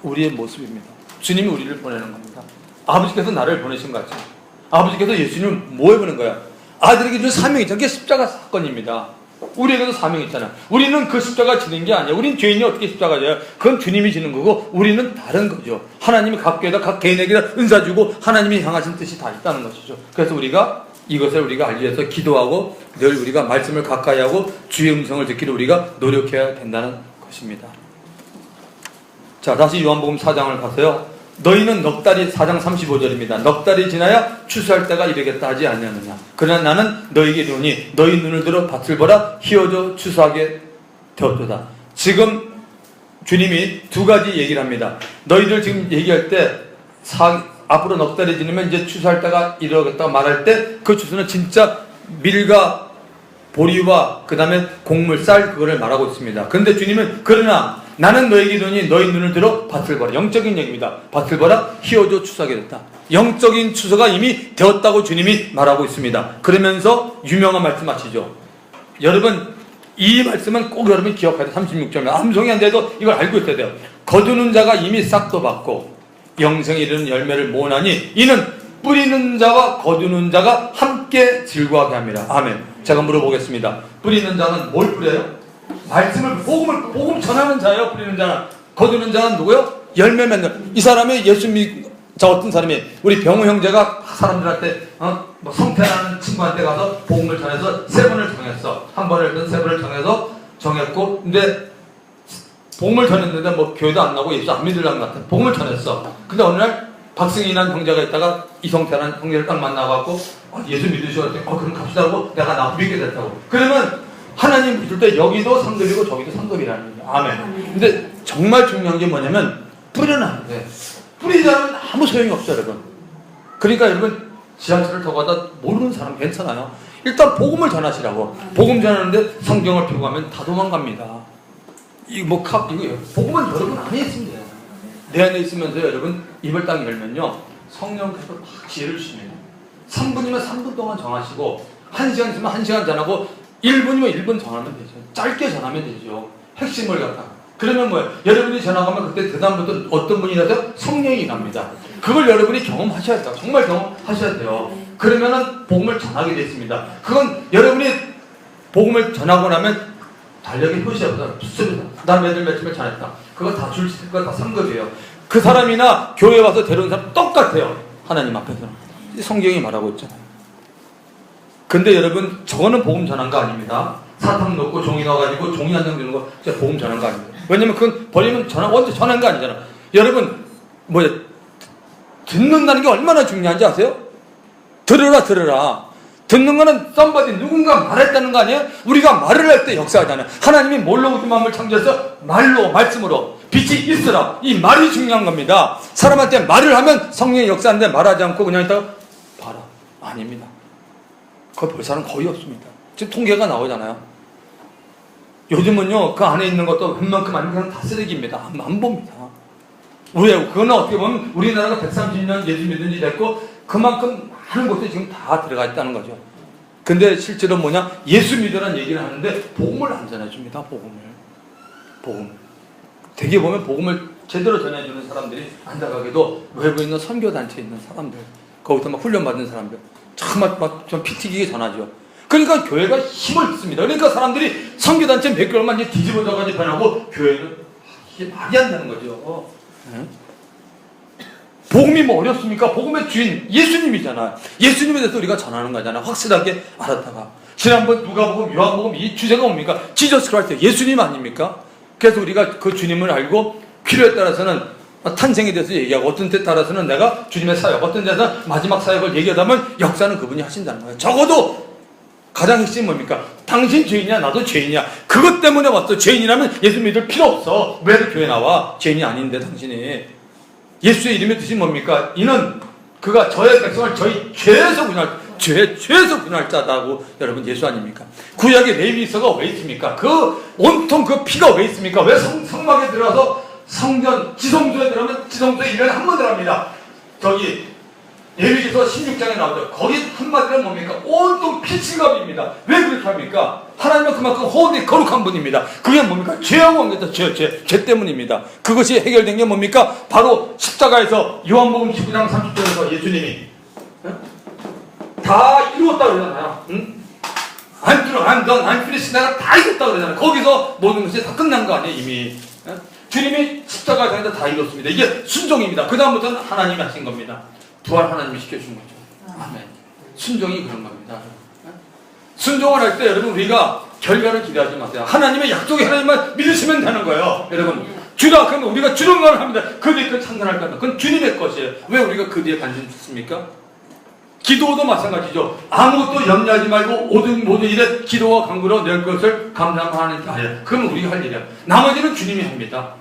우리의 모습입니다. 주님이 우리를 보내는 겁니다. 아버지께서 나를 보내신 것 같이. 아버지께서 예수님을 뭐 해보는 거야? 아들에게 준 사명이 있잖아. 그게 십자가 사건입니다. 우리에게도 사명이 있잖아. 우리는 그 십자가 지는 게 아니야. 우린 죄인이 어떻게 십자가 져요? 그건 주님이 지는 거고 우리는 다른 거죠. 하나님이 각 교회다 각 개인에게 은사 주고 하나님이 향하신 뜻이 다 있다는 것이죠. 그래서 우리가 이것을 우리가 알기 위해서 기도하고 늘 우리가 말씀을 가까이 하고 주의 음성을 듣기를 우리가 노력해야 된다는 것입니다. 자, 다시 요한복음 4장을 가서요. 너희는 넉 달이 4장 35절입니다. 넉 달이 지나야 추수할 때가 이르겠다 하지 아니하느냐. 그러나 나는 너희에게 이르노니 너희 눈을 들어 밭을 보라 희어져 추수하게 되었도다. 지금 주님이 두 가지 얘기를 합니다. 너희들 지금 얘기할 때 앞으로 넉 달이 지나면 이제 추수할 때가 이르겠다고 말할 때 그 추수는 진짜 밀과 보리와 그 다음에 곡물, 쌀 그거를 말하고 있습니다. 그런데 주님은 그러나 나는 너에게 이르노니 너희 눈을 들어 밭을 보라. 영적인 얘기입니다. 밭을 보라 희어져 추수하게 됐다. 영적인 추수가 이미 되었다고 주님이 말하고 있습니다. 그러면서 유명한 말씀 하시죠. 여러분 이 말씀은 꼭 여러분 기억해야 돼요. 36절입니다. 암송이 안 돼도 이걸 알고 있어야 돼요. 거두는 자가 이미 싹도 받고 영생에 이르는 열매를 모으나니 이는 뿌리는 자와 거두는 자가 함께 즐거워하게 합니다. 아멘. 제가 물어보겠습니다. 뿌리는 자는 뭘 뿌려요? 말씀을 복음 전하는 자예요. 뿌리는 자는. 거두는 자는 누구요? 열매 맺는. 이 사람이 예수 자 어떤 사람이 우리 병우 형제가 사람들한테 뭐 성태라는 친구한테 가서 복음을 전해서 세 번을 정했어. 한 번을 했던 세 번을 정했고 근데 복음을 전했는데 뭐 교회도 안 나고 예수 안 믿으려는 것 같아. 복음을 전했어. 근데 어느 날 박승희라는 형제가 있다가 이성태라는 형제를 딱 만나갖고 예수 믿으시고 그랬더니 그럼 갑시다 하고 내가 나 믿게 됐다고. 그러면 하나님 믿을 때 여기도 상급이고 저기도 상급이라는 거예요. 아멘. 근데 정말 중요한 게 뭐냐면 뿌려놔야 돼. 뿌리지 않으면 아무 소용이 없어요, 여러분. 그러니까 여러분 지하철을 타고 가다 모르는 사람 괜찮아요. 일단 복음을 전하시라고. 복음 전하는데 성경을 펴고 가면 다 도망갑니다. 이거 복음은 여러분 안에 있습니다. 내 안에 있으면서 여러분 입을 딱 열면요 성령께서 막 지혜를 주시네요. 3분이면 3분 동안 정하시고 1시간 있으면 1시간 전하고 1분이면 1분 전하면 되죠. 짧게 전하면 되죠. 핵심을 갖다. 그러면 뭐예요? 여러분이 전화가면 그때 그다음부터 어떤 분이 나서 성령이 납니다. 그걸 여러분이 경험하셔야 돼요. 정말 경험하셔야 돼요. 그러면은 복음을 전하게 됐습니다. 그건 여러분이 복음을 전하고 나면 달력에 표시하거나 붙습니다. 난 매달 며칠 전했다. 그거 다 줄치는 거 다 상급이에요. 그 사람이나 교회 와서 데려온 사람 똑같아요. 하나님 앞에서는. 성경이 말하고 있잖아요. 근데 여러분 저거는 복음 전한 거 아닙니다. 사탕 넣고 종이 넣어가지고 종이 한 장 주는 거 진짜 복음 전한 거 아닙니다. 왜냐면 그건 버리면 언제 전한 거 아니잖아. 여러분 듣는다는 게 얼마나 중요한지 아세요? 들으라. 듣는 거는 somebody 누군가 말했다는 거 아니에요? 우리가 말을 할 때 역사하잖아요. 하나님이 뭘로 우주 만물을 창조해서 말로 말씀으로 빛이 있으라. 이 말이 중요한 겁니다. 사람한테 말을 하면 성령의 역사하는데 말하지 않고 그냥 있다가 봐라. 아닙니다. 그걸 볼 사람 거의 없습니다. 지금 통계가 나오잖아요. 요즘은요 그 안에 있는 것도 웬만큼 아니면 그냥 다 쓰레기입니다. 안 봅니다. 왜? 그거는 어떻게 보면 우리나라가 130년 예수 믿은 지 됐고 그만큼 많은 것들이 지금 다 들어가 있다는 거죠. 근데 실제로 뭐냐? 예수 믿으라는 얘기를 하는데 복음을 안 전해줍니다. 복음. 되게 보면 복음을 제대로 전해주는 사람들이 안타깝게도 외부에 있는 선교단체에 있는 사람들, 거기서 막 훈련받은 사람들 좀 피 튀기게 전하죠. 그러니까 교회가 힘을 씁니다. 그러니까 사람들이 선교단체 몇 개월만 이제 뒤집어져가지고 변하고 교회는 이게 말이 안 되는 거죠. 복음이 뭐 어렵습니까? 복음의 주인 예수님이잖아. 예수님에 대해서 우리가 전하는 거잖아. 확실하게 알았다가 지난번 누가복음, 요한복음 이 주제가 뭡니까? 지저스 크라이스트 예수님 아닙니까? 그래서 우리가 그 주님을 알고 필요에 따라서는 탄생에 대해서 얘기하고 어떤 때 따라서는 내가 주님의 사역, 어떤 데서 마지막 사역을 얘기하다면 역사는 그분이 하신다는 거예요. 적어도 가장 핵심이 뭡니까? 당신 죄인이야 나도 죄인이야. 그것 때문에 왔어. 죄인이라면 예수 믿을 필요 없어. 왜 교회 나와? 죄인이 아닌데 당신이. 예수의 이름의 뜻이 뭡니까? 이는 그가 저의 백성을 저희 죄에서 구원할 자다고. 여러분 예수 아닙니까? 구약의 레위서가 왜 있습니까? 그 온통 그 피가 왜 있습니까? 왜 성막에 들어가서 성전 지성소에 들어가면 지성소에 1년에 한 번 들어갑니다. 저기 레위기서 16장에 나오죠. 거기 한마디로 뭡니까? 온통 피치갑입니다. 왜 그렇게 합니까? 하나님은 그만큼 호흡이 거룩한 분입니다. 그게 뭡니까? 죄하고 관계다. 죄 때문입니다. 그것이 해결된 게 뭡니까? 바로 십자가에서 요한복음 19장 30절에서 예수님이 다 이루었다 그러잖아요. 응? I'm finished. 내가 다 이뤘다 그러잖아요. 거기서 모든 것이 다 끝난 거 아니에요 이미. 주님이 십자가에서 다 이뤘습니다. 이게 순종입니다. 그 다음부터는 하나님이 하신 겁니다. 부활 하나님이 시켜준 거죠. 아멘. 순종이 그런 겁니다. 순종을 할 때 여러분 우리가 결과를 기대하지 마세요. 하나님의 약속의 하나님만 믿으시면 되는 거예요. 여러분 주라 그러면 우리가 주는 걸 합니다. 그 뒤에 그 찬양할 겁니다. 그건 주님의 것이에요. 왜 우리가 그 뒤에 관심 있습니까? 기도도 마찬가지죠. 아무것도 염려하지 말고 모든 일에 기도와 간구로 낼 것을 감사하는 자예요. 그건 우리가 할 일이야. 나머지는 주님이 합니다.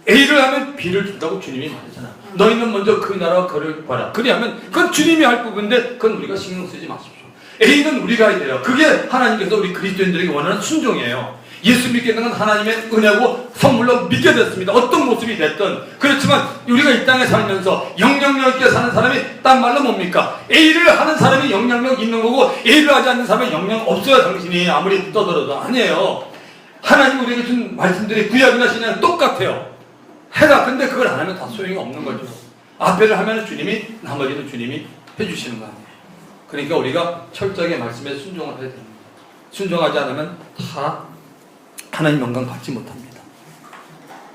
A를 하면 B를 준다고 주님이 말했잖아. 너희는 먼저 그 나라와 그를 봐라. 그리하면 그건 주님이 할 부분인데 그건 우리가 신경 쓰지 마십시오. A는 우리가 해야 돼요. 그게 하나님께서 우리 그리스도인들에게 원하는 순종이에요. 예수 믿게 되는 건 하나님의 은혜고 선물로 믿게 됐습니다. 어떤 모습이 됐든. 그렇지만 우리가 이 땅에 살면서 영향력 있게 사는 사람이 딴 말로 뭡니까? A를 하는 사람이 영향력 있는 거고 A를 하지 않는 사람이 영향 없어요. 당신이 아무리 떠들어도. 아니에요. 하나님 우리에게 준 말씀들이 구약이나 신약은 똑같아요. 해라. 근데 그걸 안 하면 다 소용이 없는 거죠. 앞에를 하면 주님이, 나머지는 주님이 해주시는 거 아니에요. 그러니까 우리가 철저하게 말씀에 순종을 해야 됩니다. 순종하지 않으면 다 하나님 영광 받지 못합니다.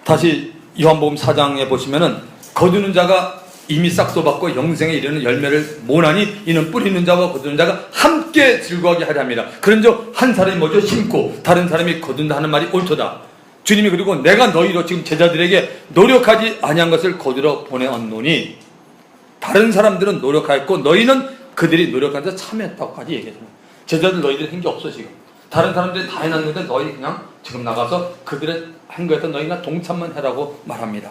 다시 요한복음 4장에 보시면은 거두는 자가 이미 싹도 받고 영생에 이르는 열매를 모나니 이는 뿌리는 자와 거두는 자가 함께 즐거워하게 하려 합니다. 그런즉 한 사람이 먼저 심고 다른 사람이 거둔다 하는 말이 옳도다. 주님이 그리고 내가 너희로 지금 제자들에게 노력하지 아니한 것을 거두러 보내었노니 다른 사람들은 노력하였고 너희는 그들이 노력한 데 참여했다고까지 얘기했잖아요. 제자들 너희들 한 게 없어 지금. 다른 사람들이 다 해놨는데 너희 그냥 지금 나가서 그들의 한 거에서 너희가 동참만 해라고 말합니다.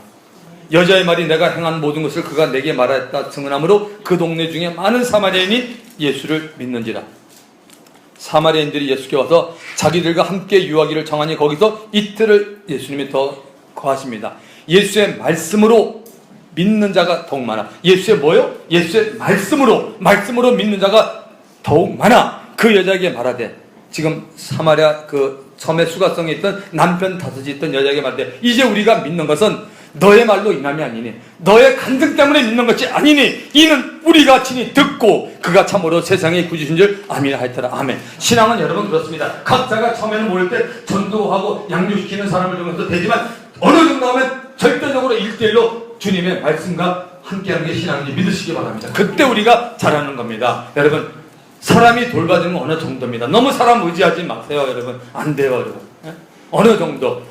여자의 말이 내가 행한 모든 것을 그가 내게 말하였다 증언하므로 그 동네 중에 많은 사마리아인이 예수를 믿는지라. 사마리아인들이 예수께 와서 자기들과 함께 유하기를 청하니 거기서 이틀을 예수님이 더 거하십니다. 예수의 말씀으로 믿는 자가 더욱 많아. 예수의 뭐요? 예수의 말씀으로 믿는 자가 더욱 많아. 그 여자에게 말하되, 지금 사마리아 그 섬에 수가성에 있던 남편 다섯이 있던 여자에게 말하되, 이제 우리가 믿는 것은 너의 말로 인함이 아니니 너의 간증 때문에 믿는 것이 아니니 이는 우리가 친히 듣고 그가 참으로 세상의 구주신 줄 아미나 하였더라. 아멘. 신앙은 여러분 그렇습니다. 각자가 처음에는 모일 때 전도하고 양육시키는 사람을 통해서 되지만 어느 정도 하면 절대적으로 1대1로 주님의 말씀과 함께하는 게 신앙인지 믿으시기 바랍니다. 그때 우리가 잘하는 겁니다. 여러분, 사람이 돌봐주는 건 어느 정도입니다. 너무 사람 의지하지 마세요. 여러분, 안 돼요. 여러분. 어느 정도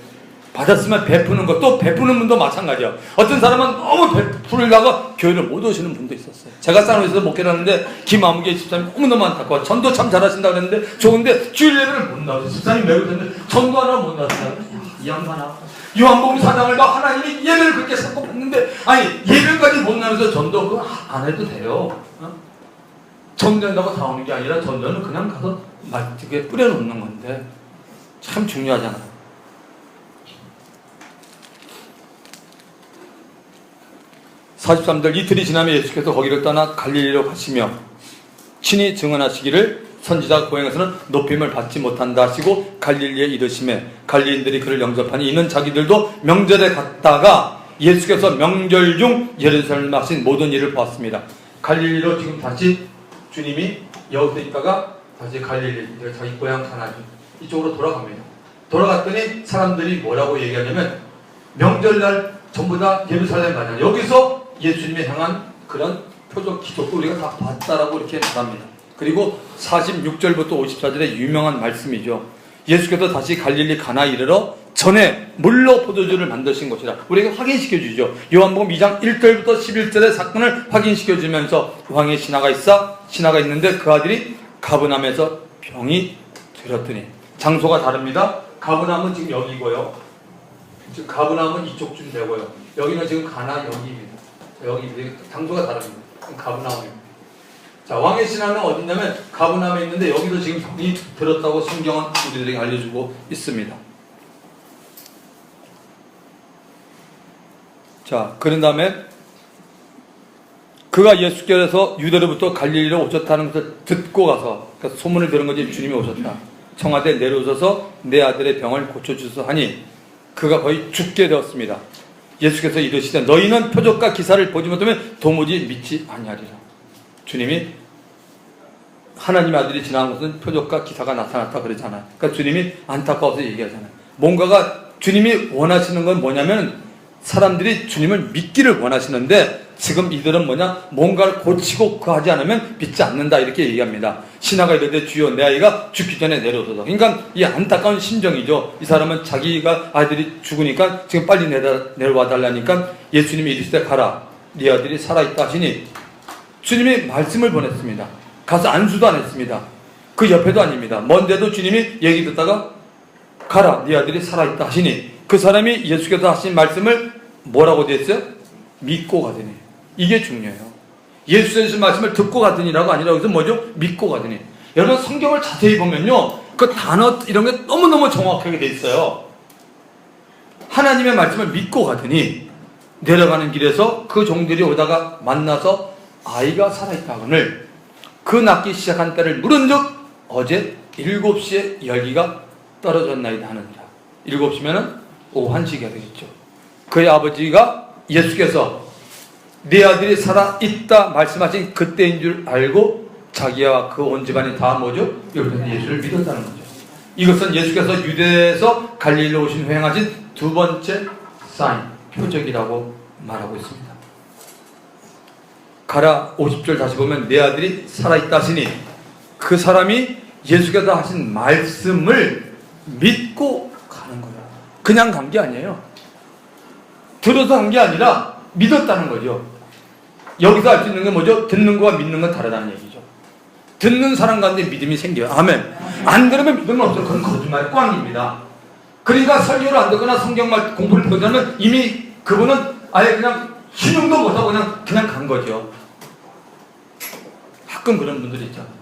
받았으면 베푸는 것, 또 베푸는 분도 마찬가지예요. 어떤 사람은 너무 베풀려고 교회를 못 오시는 분도 있었어요. 제가 쌍으로에서 목회를 하는데 김아무개 집사님 너무너무 안타까워. 전도 참 잘하신다고 그랬는데 좋은데 주일 예배를 못 나오세요. 집사님 매우 했는데 전도 하나 못 나왔어요. 이 양반아. 요한복음 4장을 막 하나님이 예배를 그렇게 자꾸 받는데, 아니 예배까지 못 나면서 전도 그거 안 해도 돼요. 전도한다고 다 오는 게 아니라 전도는 그냥 가서 말뚝에 뿌려놓는 건데 참 중요하잖아요. (43절) 이틀이 지나면 예수께서 거기를 떠나 갈릴리로 가시며 친히 증언하시기를 선지자 고행에서는 높임을 받지 못한다 하시고 갈릴리에 이르시매 갈릴리인들이 그를 영접하니 이는 자기들도 명절에 갔다가 예수께서 명절 중 예루살렘에 하신 모든 일을 보았습니다. 갈릴리로 지금 다시 주님이 여기서 있다가 다시 갈릴리, 자기 고향 가나 이쪽으로 돌아갑니다. 돌아갔더니 사람들이 뭐라고 얘기하냐면 명절날 전부 다 예루살렘 가냐. 여기서 예수님이 향한 그런 표적 기적도 우리가 다 봤다라고 이렇게 말합니다. 그리고 46절부터 54절의 유명한 말씀이죠. 예수께서 다시 갈릴리 가나에 이르러 전에 물로 포도주를 만드신 것이라 우리에게 확인시켜 주죠. 요한복음 2장 1절부터 11절의 사건을 확인시켜 주면서 왕의 신하가 있는데 그 아들이 가브나움에서 병이 들었더니, 장소가 다릅니다. 가브나움은 지금 여기고요. 지금 가브나움은 이쪽쯤 되고요. 여기는 지금 가나 여기입니다. 여기 장소가 다릅니다. 가브나움입니다. 자, 왕의 신하는 어디냐면 가브나움에 있는데 여기도 지금 병이 들었다고 성경은 우리들에게 알려주고 있습니다. 자, 그런 다음에 그가 예수께서 유대로부터 갈릴리로 오셨다는 것을 듣고 가서, 그러니까 소문을 들은 거지 주님이 오셨다. 청하되 내려오셔서 내 아들의 병을 고쳐주소서 하니 그가 거의 죽게 되었습니다. 예수께서 이르시되 너희는 표적과 기사를 보지 못하면 도무지 믿지 아니하리라. 주님이 하나님의 아들이 지나간 것은 표적과 기사가 나타났다 그러잖아요. 그러니까 주님이 안타까워서 얘기하잖아요. 뭔가가 주님이 원하시는 건 뭐냐면 사람들이 주님을 믿기를 원하시는데 지금 이들은 뭐냐? 뭔가를 고치고 하지 않으면 믿지 않는다 이렇게 얘기합니다. 신하가 이르되 주여 내 아이가 죽기 전에 내려오소서. 그러니까 이 안타까운 심정이죠. 이 사람은 자기가 아들이 죽으니까 지금 빨리 내려와 달라니까 예수님이 이르시되 가라 네 아들이 살아있다 하시니 주님이 말씀을 보냈습니다. 가서 안수도 안 했습니다. 그 옆에도 아닙니다. 먼데도 주님이 얘기 듣다가 가라 네 아들이 살아있다 하시니 그 사람이 예수께서 하신 말씀을 뭐라고 되었어요? 믿고 가더니. 이게 중요해요. 예수께서 하신 말씀을 듣고 가더니라고 아니라 여기서 뭐죠? 믿고 가더니. 여러분 성경을 자세히 보면요 그 단어 이런 게 너무너무 정확하게 돼 있어요. 하나님의 말씀을 믿고 가더니 내려가는 길에서 그 종들이 오다가 만나서 아이가 살아있다 하거늘 그 낳기 시작한 때를 물은즉 어제 7시에 열기가 떨어졌나이다 하느니라. 7시면은 오후 1시가 되겠죠. 그의 아버지가 예수께서 네 아들이 살아있다 말씀하신 그때인 줄 알고 자기와 그 온 집안이 다 뭐죠? 예수를 믿었다는 거죠. 이것은 예수께서 유대에서 갈릴리로 오신 후에 행하신 두 번째 사인, 표적이라고 말하고 있습니다. 가라 50절 다시 보면 내 아들이 살아있다 하시니 그 사람이 예수께서 하신 말씀을 믿고 가는 거예요. 그냥 간 게 아니에요. 들어서 간 게 아니라 믿었다는 거죠. 여기서 알 수 있는 게 뭐죠? 듣는 거와 믿는 건 다르다는 얘기죠. 듣는 사람 가운데 믿음이 생겨요. 아멘. 안 들으면 믿음은 없어요. 그건 거짓말의 꽝입니다. 그러니까 설교를 안 듣거나 성경말 공부를 못하면 이미 그분은 아예 그냥 신용도 못하고 그냥 간 거죠. 가끔 그런 분들이 있잖아요.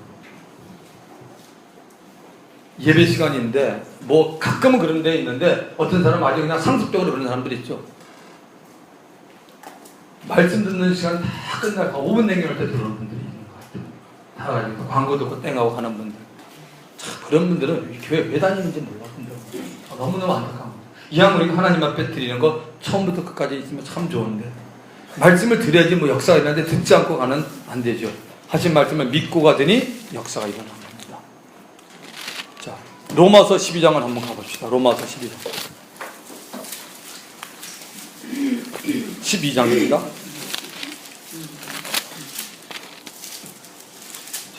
예배 시간인데 뭐 가끔은 그런 데 있는데 어떤 사람은 아주 그냥 상습적으로 그런 사람들이 있죠. 말씀 듣는 시간 다 끝나고 5분 남겨놓을 때 들어오는 분들이 있는 것 같아요. 다 가지고 광고 듣고 땡하고 가는 분들. 참 그런 분들은 교회 왜 다니는지 몰랐는데 너무너무 안타까운 거예요. 이왕 우리가 하나님 앞에 드리는 거 처음부터 끝까지 있으면 참 좋은데 말씀을 드려야지 뭐 역사가 일어나는데 듣지 않고 가는 안 되죠. 하신 말씀을 믿고 가더니 역사가 일어난 겁니다. 자, 로마서 12장을 한번 가봅시다. 로마서 12장. 12장입니다.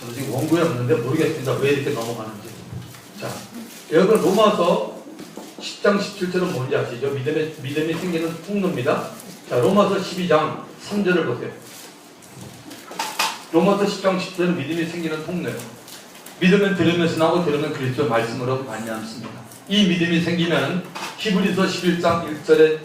저도 지금 원고에 없는데 모르겠습니다. 왜 이렇게 넘어가는지. 자, 여러분 로마서 10장 17절은 뭔지 아시죠? 믿음이 생기는 통로입니다. 자, 로마서 12장 3절을 보세요. 로마서 10장 10절은 믿음이 생기는 통로예요. 믿으면 들으면서 나오고 들으면 그리스도 말씀으로 말미암습니다. 이 믿음이 생기면 히브리서 11장 1절에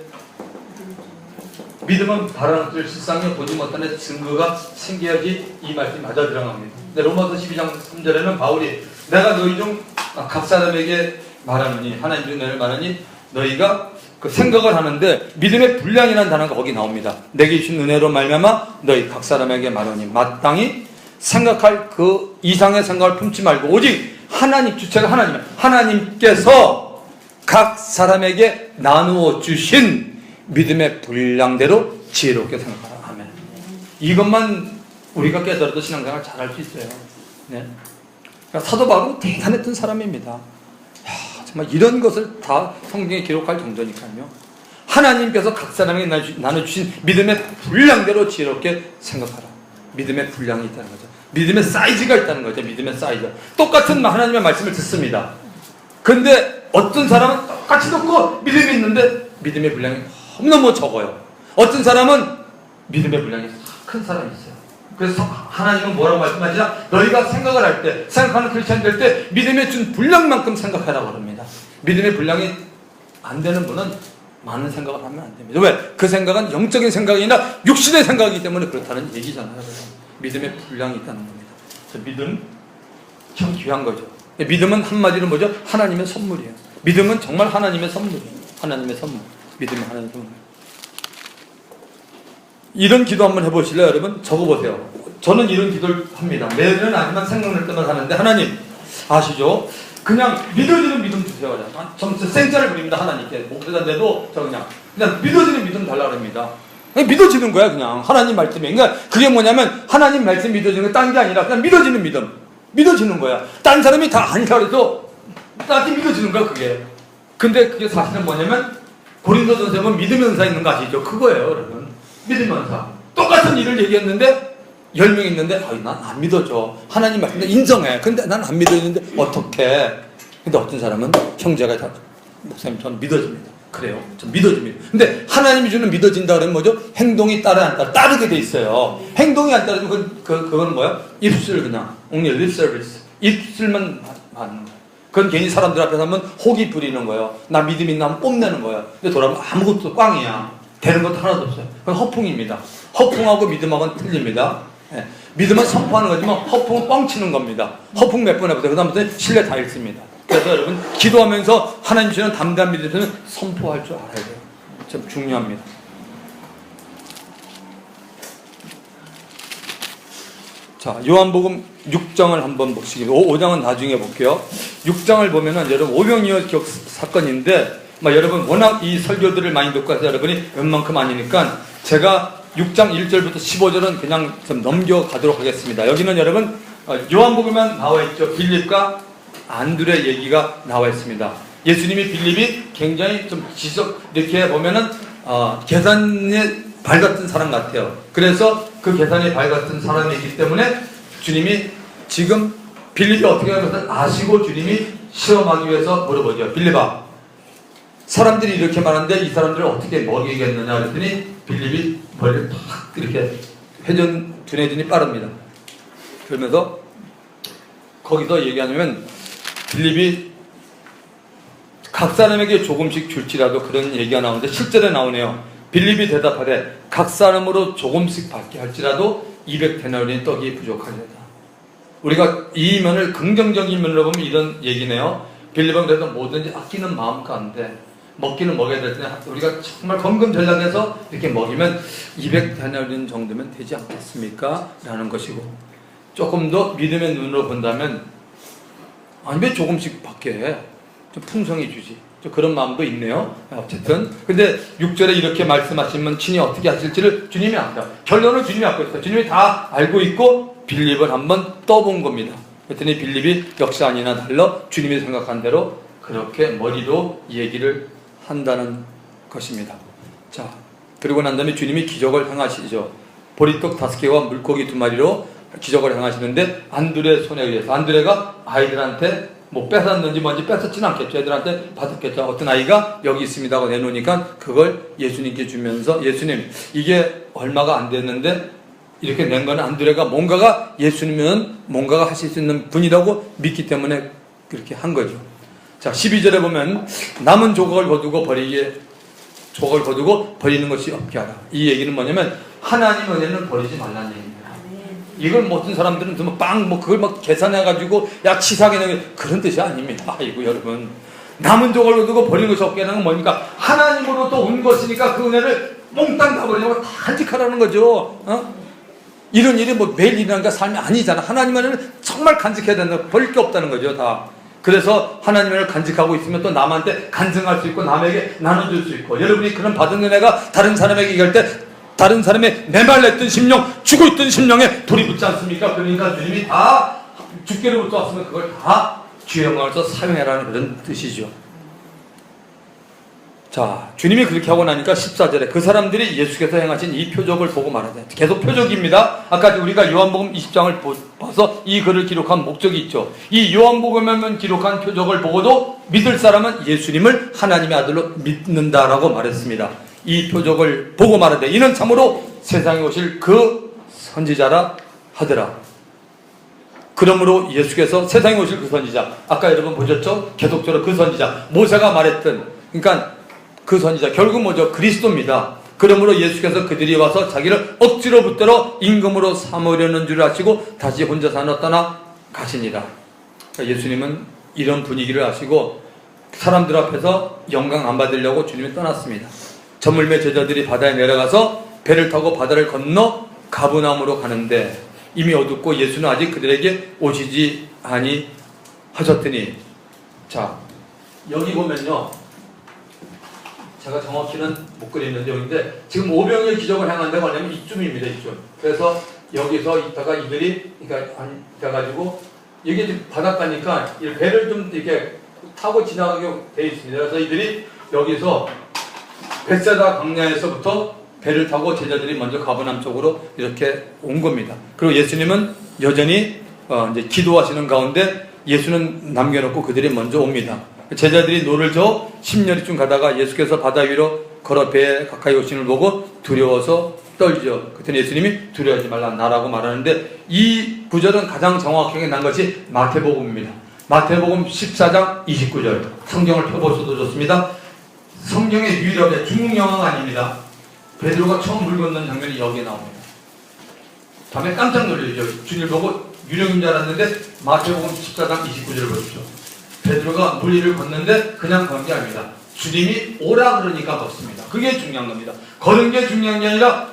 믿음은 바라는 뜻을 실상에 보지 못하는 증거가 생겨야지 이 말씀이 맞아 들어갑니다. 근데 로마서 12장 3절에는 바울이 내가 너희 중 각 사람에게 말하느니 하나님 중 너희를 말하니 너희가 그 생각을 하는데 믿음의 분량이라는 단어가 거기 나옵니다. 내게 주신 은혜로 말미암아 너희 각 사람에게 말하니 마땅히 생각할 그 이상의 생각을 품지 말고 오직 하나님 주체가 하나님께서 각 사람에게 나누어 주신 믿음의 분량대로 지혜롭게 생각하라. 아멘. 이것만 우리가 깨달아도 신앙생활 잘할 수 있어요. 네. 그러니까 사도 바울은 대단했던 사람입니다. 정말 이런 것을 다 성경에 기록할 정도니까요. 하나님께서 각 사람에게 나눠주신 믿음의 분량대로 지혜롭게 생각하라. 믿음의 분량이 있다는 거죠. 믿음의 사이즈가 있다는 거죠. 믿음의 사이즈. 똑같은 하나님의 말씀을 듣습니다. 근데 어떤 사람은 똑같이 듣고 믿음이 있는데 믿음의 분량이 너무너무 적어요. 어떤 사람은 믿음의 분량이 큰 사람이 있어요. 그래서 하나님은 뭐라고 말씀하시냐? 너희가 생각을 할 때, 생각하는 크리스찬 될 때 믿음의 준 분량만큼 생각하라고 합니다. 믿음의 분량이 안 되는 분은 많은 생각을 하면 안 됩니다. 왜? 그 생각은 영적인 생각이 아니라 육신의 생각이기 때문에 그렇다는 얘기잖아요. 믿음의 분량이 있다는 겁니다. 그래서 믿음 참 귀한 거죠. 믿음은 한마디로 뭐죠? 하나님의 선물이에요. 믿음은 정말 하나님의 선물이에요. 하나님의 선물. 믿음은 하나님의 선물. 이런 기도 한번 해보실래요, 여러분? 적어보세요. 저는 이런 기도를 합니다. 매일은 아니면 생각날 때만 하는데 하나님 아시죠? 그냥 믿어지는 믿음 주세요. 전 생자를 부립니다. 하나님께 목표가 돼도 저 그냥 믿어지는 믿음 달라고 합니다. 그냥 믿어지는 거야. 그냥 하나님 말씀에. 그러니까 그게 뭐냐면 하나님 말씀 믿어지는 게 딴 게 아니라 그냥 믿어지는 믿음. 믿어지는 거야. 딴 사람이 다 아니라고 해서 나한테 믿어지는 거야. 그게. 근데 그게 사실은 뭐냐면 고린도전서에 보면 믿음 연사 있는 거 아시죠? 그거예요, 여러분. 믿음 연사. 똑같은 일을 얘기했는데 10명 있는데 난 안 믿어져. 하나님 말씀 인정해. 근데 난 안 믿어지는데 어떡해. 근데 어떤 사람은 형제가 다 목사님 저는 믿어집니다. 그래요. 전 믿어집니다. 근데 하나님이 주는 믿어진다 그러면 뭐죠? 행동이 따라 안 따라 따르게 돼 있어요. 행동이 안 따르면 그건 뭐야? 입술 그냥 only lip service. 입술만 하는 거예요. 그건 괜히 사람들 앞에서 하면 호기 부리는 거예요. 나 믿음 있나 하면 뽐내는 거예요. 근데 돌아보면 아무것도 꽝이야. 되는 것도 하나도 없어요. 그건 허풍입니다. 허풍하고 믿음하고는 틀립니다. 네. 믿음은 선포하는 거지만 허풍은 뻥치는 겁니다. 허풍 몇 번 해보세요. 그 다음부터 신뢰 다 잃습니다. 그래서 여러분 기도하면서 하나님 주시는 담대한 믿음을 선포할 줄 알아야 돼요. 참 중요합니다. 자, 요한복음 6장을 한번 보시겠습니다. 5장은 나중에 볼게요. 6장을 보면은 여러분 오병이어 기억 사건인데 여러분 워낙 이 설교들을 많이 듣고 해서 여러분이 웬만큼 아니니까 제가 6장 1절부터 15절은 그냥 좀 넘겨가도록 하겠습니다. 여기는 여러분 요한복음에만 나와 있죠. 빌립과 안드레 얘기가 나와 있습니다. 예수님이 빌립이 굉장히 좀 이렇게 보면은 계산에 발 같은 사람 같아요. 그래서 그 계산에 발 같은 사람이기 때문에 주님이 지금 빌립이 어떻게 하는 것을 아시고 주님이 시험하기 위해서 물어보죠. 빌립아, 사람들이 이렇게 말하는데 이 사람들을 어떻게 먹이겠느냐 그랬더니 빌립이 머리를 탁 이렇게 두뇌진이 빠릅니다. 그러면서 거기서 얘기하냐면 빌립이 각 사람에게 조금씩 줄지라도 그런 얘기가 나오는데 실제로 나오네요. 빌립이 대답하되 각 사람으로 조금씩 받게 할지라도 200데나리온 떡이 부족하리로다. 우리가 이 면을 긍정적인 면으로 보면 이런 얘기네요. 빌립은 그래도 뭐든지 아끼는 마음 가운데 먹기는 먹여야 될 때 우리가 정말 건금전략해서 이렇게 먹이면 200데나리온 정도면 되지 않겠습니까? 라는 것이고, 조금 더 믿음의 눈으로 본다면 아니 왜 조금씩 받게 해? 좀 풍성히 주지. 좀 그런 마음도 있네요. 어쨌든 근데 6절에 이렇게 말씀하시면 친히 어떻게 하실지를 주님이 압니다. 결론을 주님이 알고 있어요. 주님이 다 알고 있고 빌립을 한번 떠본 겁니다. 그랬더니 빌립이 역시 아니나 달라 주님이 생각한 대로 그렇게 머리로 얘기를 한다는 것입니다. 자, 그리고 난 다음에 주님이 기적을 행하시죠. 보리떡 5개와 물고기 2마리로 기적을 행하시는데 안드레 손에 의해서, 안드레가 아이들한테 뭐 뺏었는지 뭔지 뺏었지는 않겠죠. 애들한테 받았겠죠. 어떤 아이가 여기 있습니다 하고 내놓으니까 그걸 예수님께 주면서, 예수님 이게 얼마가 안 됐는데 이렇게 낸 거는 안드레가 뭔가가, 예수님은 뭔가가 하실 수 있는 분이라고 믿기 때문에 그렇게 한 거죠. 자, 12절에 보면 남은 조각을 거두고 버리는 것이 없게 하라. 이 얘기는 뭐냐면 하나님 은혜는 버리지 말라는 얘기입니다. 이걸 모든 사람들은 그걸 막 계산해가지고 야 치사하게 내는 그런 뜻이 아닙니다. 아이고 여러분, 남은 조각을 거두고 버리는 것이 없게 하는 건 뭡니까? 하나님으로부터 온 것이니까 그 은혜를 몽땅 다 버리려고 다 간직하라는 거죠. 이런 일이 뭐 매일 일어나는 게 삶이 아니잖아. 하나님만은 정말 간직해야 된다. 버릴 게 없다는 거죠, 다. 그래서 하나님을 간직하고 있으면 또 남한테 간증할 수 있고 남에게 나눠줄 수 있고, 여러분이 그런 받은 은혜가 다른 사람에게 얘기할 때 다른 사람의 메말랐던 심령, 죽어 있던 심령에 돌이 붙지 않습니까? 그러니까 주님이 다 죽게로부터 왔으면 그걸 다 주의 영광을 써 사용해라는 그런 뜻이죠. 자, 주님이 그렇게 하고 나니까 14절에 그 사람들이 예수께서 행하신 이 표적을 보고 말하되, 계속 표적입니다. 아까 우리가 요한복음 20장을 봐서 이 글을 기록한 목적이 있죠. 이 요한복음에만 기록한 표적을 보고도 믿을 사람은 예수님을 하나님의 아들로 믿는다라고 말했습니다. 이 표적을 보고 말하되 이는 참으로 세상에 오실 그 선지자라 하더라. 그러므로 예수께서 세상에 오실 그 선지자, 아까 여러분 보셨죠? 계속적으로 그 선지자, 모세가 말했던, 그러니까 그 선지자 결국 뭐죠? 그리스도입니다. 그러므로 예수께서 그들이 와서 자기를 억지로 붙들어 임금으로 삼으려는 줄 아시고 다시 혼자서 하나 떠나 가시니라. 그러니까 예수님은 이런 분위기를 아시고 사람들 앞에서 영광 안 받으려고 주님이 떠났습니다. 저물매 제자들이 바다에 내려가서 배를 타고 바다를 건너 가브나움으로 가는데 이미 어둡고 예수는 아직 그들에게 오시지 아니하셨더니, 자 여기 보면요, 제가 정확히는 못 그리는데 여기인데 지금 오병이어 기적을 행한 데가 뭐냐면 이쯤입니다. 이쯤. 그래서 여기서 있다가 이들이 그러니까 앉아가지고 이게 지금 바닷가니까 배를 좀 이렇게 타고 지나가게 돼 있습니다. 그래서 이들이 여기서 벳세다 광야에서부터 배를 타고 제자들이 먼저 가버나움 쪽으로 이렇게 온 겁니다. 그리고 예수님은 여전히 이제 기도하시는 가운데 예수는 남겨놓고 그들이 먼저 옵니다. 제자들이 노를 저어 10여리쯤 가다가 예수께서 바다 위로 걸어 배에 가까이 오시는 걸 보고 두려워서 떨죠. 그때는 예수님이 두려워하지 말라 나라고 말하는데, 이 구절은 가장 정확하게 난 것이 마태복음입니다. 마태복음 14장 29절. 성경을 펴보셔도 좋습니다. 성경의 유일하게 중국 영화가 아닙니다. 베드로가 처음 물 건너는 장면이 여기에 나옵니다. 밤에 깜짝 놀라죠. 주님을 보고 유령인 줄 알았는데 마태복음 14장 29절을 보십시오. 베드로가 물 위를 걷는데 그냥 걷는 게 아닙니다. 주님이 오라 그러니까 걷습니다. 그게 중요한 겁니다. 걸은 게 중요한 게 아니라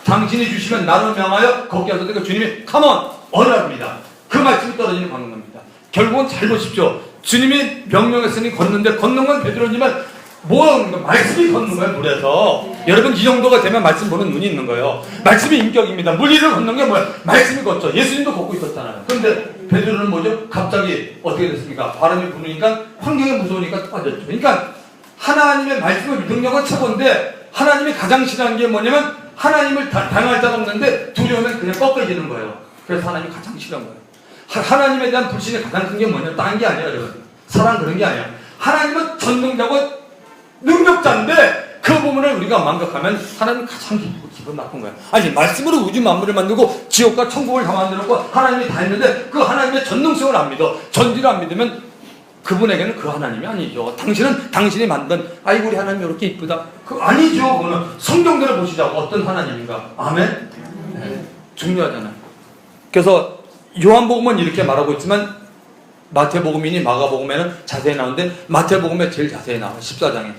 당신이 주시면 나를 명하여 걷게 하소서. 주님이 컴온 어라 합니다. 그 말씀이 떨어지는 걷는 겁니다. 결국은 잘 보십시오. 주님이 명령했으니 걷는데 걷는 건 베드로지만 말씀이 걷는 거예요, 물에서. 여러분, 이 정도가 되면 말씀 보는 눈이 있는 거예요. 말씀이 인격입니다. 물 위를 걷는 게 뭐야? 말씀이 걷죠. 예수님도 걷고 있었잖아요. 그런데 베드로는 뭐죠? 갑자기 어떻게 됐습니까? 바람이 부르니까 환경이 무서우니까 빠졌죠. 그러니까 하나님의 말씀을 믿는 건 최고인데, 하나님이 가장 싫어하는 게 뭐냐면 하나님을 당할 자가 없는데 두려우면 그냥 꺾여지는 거예요. 그래서 하나님이 가장 싫어한 거예요. 하나님에 대한 불신이 가장 큰 게 뭐냐면 딴 게 아니에요, 여러분. 사랑 그런 게 아니에요. 하나님은 전능자고 능력자인데 그 부분을 우리가 망각하면 하나님 가장 기분 나쁜 거야. 아니, 말씀으로 우주 만물을 만들고 지옥과 천국을 다 만들었고 하나님이 다 했는데 그 하나님의 전능성을 안 믿어. 전지를 안 믿으면 그분에게는 그 하나님이 아니죠. 당신은 당신이 만든, 아이고 우리 하나님 이렇게 이쁘다, 그 아니죠. 그거는 성경대로 보시자고. 어떤 하나님인가. 아멘. 네. 중요하잖아요. 그래서 요한복음은 이렇게 말하고 있지만 마태복음이니 마가복음에는 자세히 나오는데 마태복음에 제일 자세히 나와요. 14장에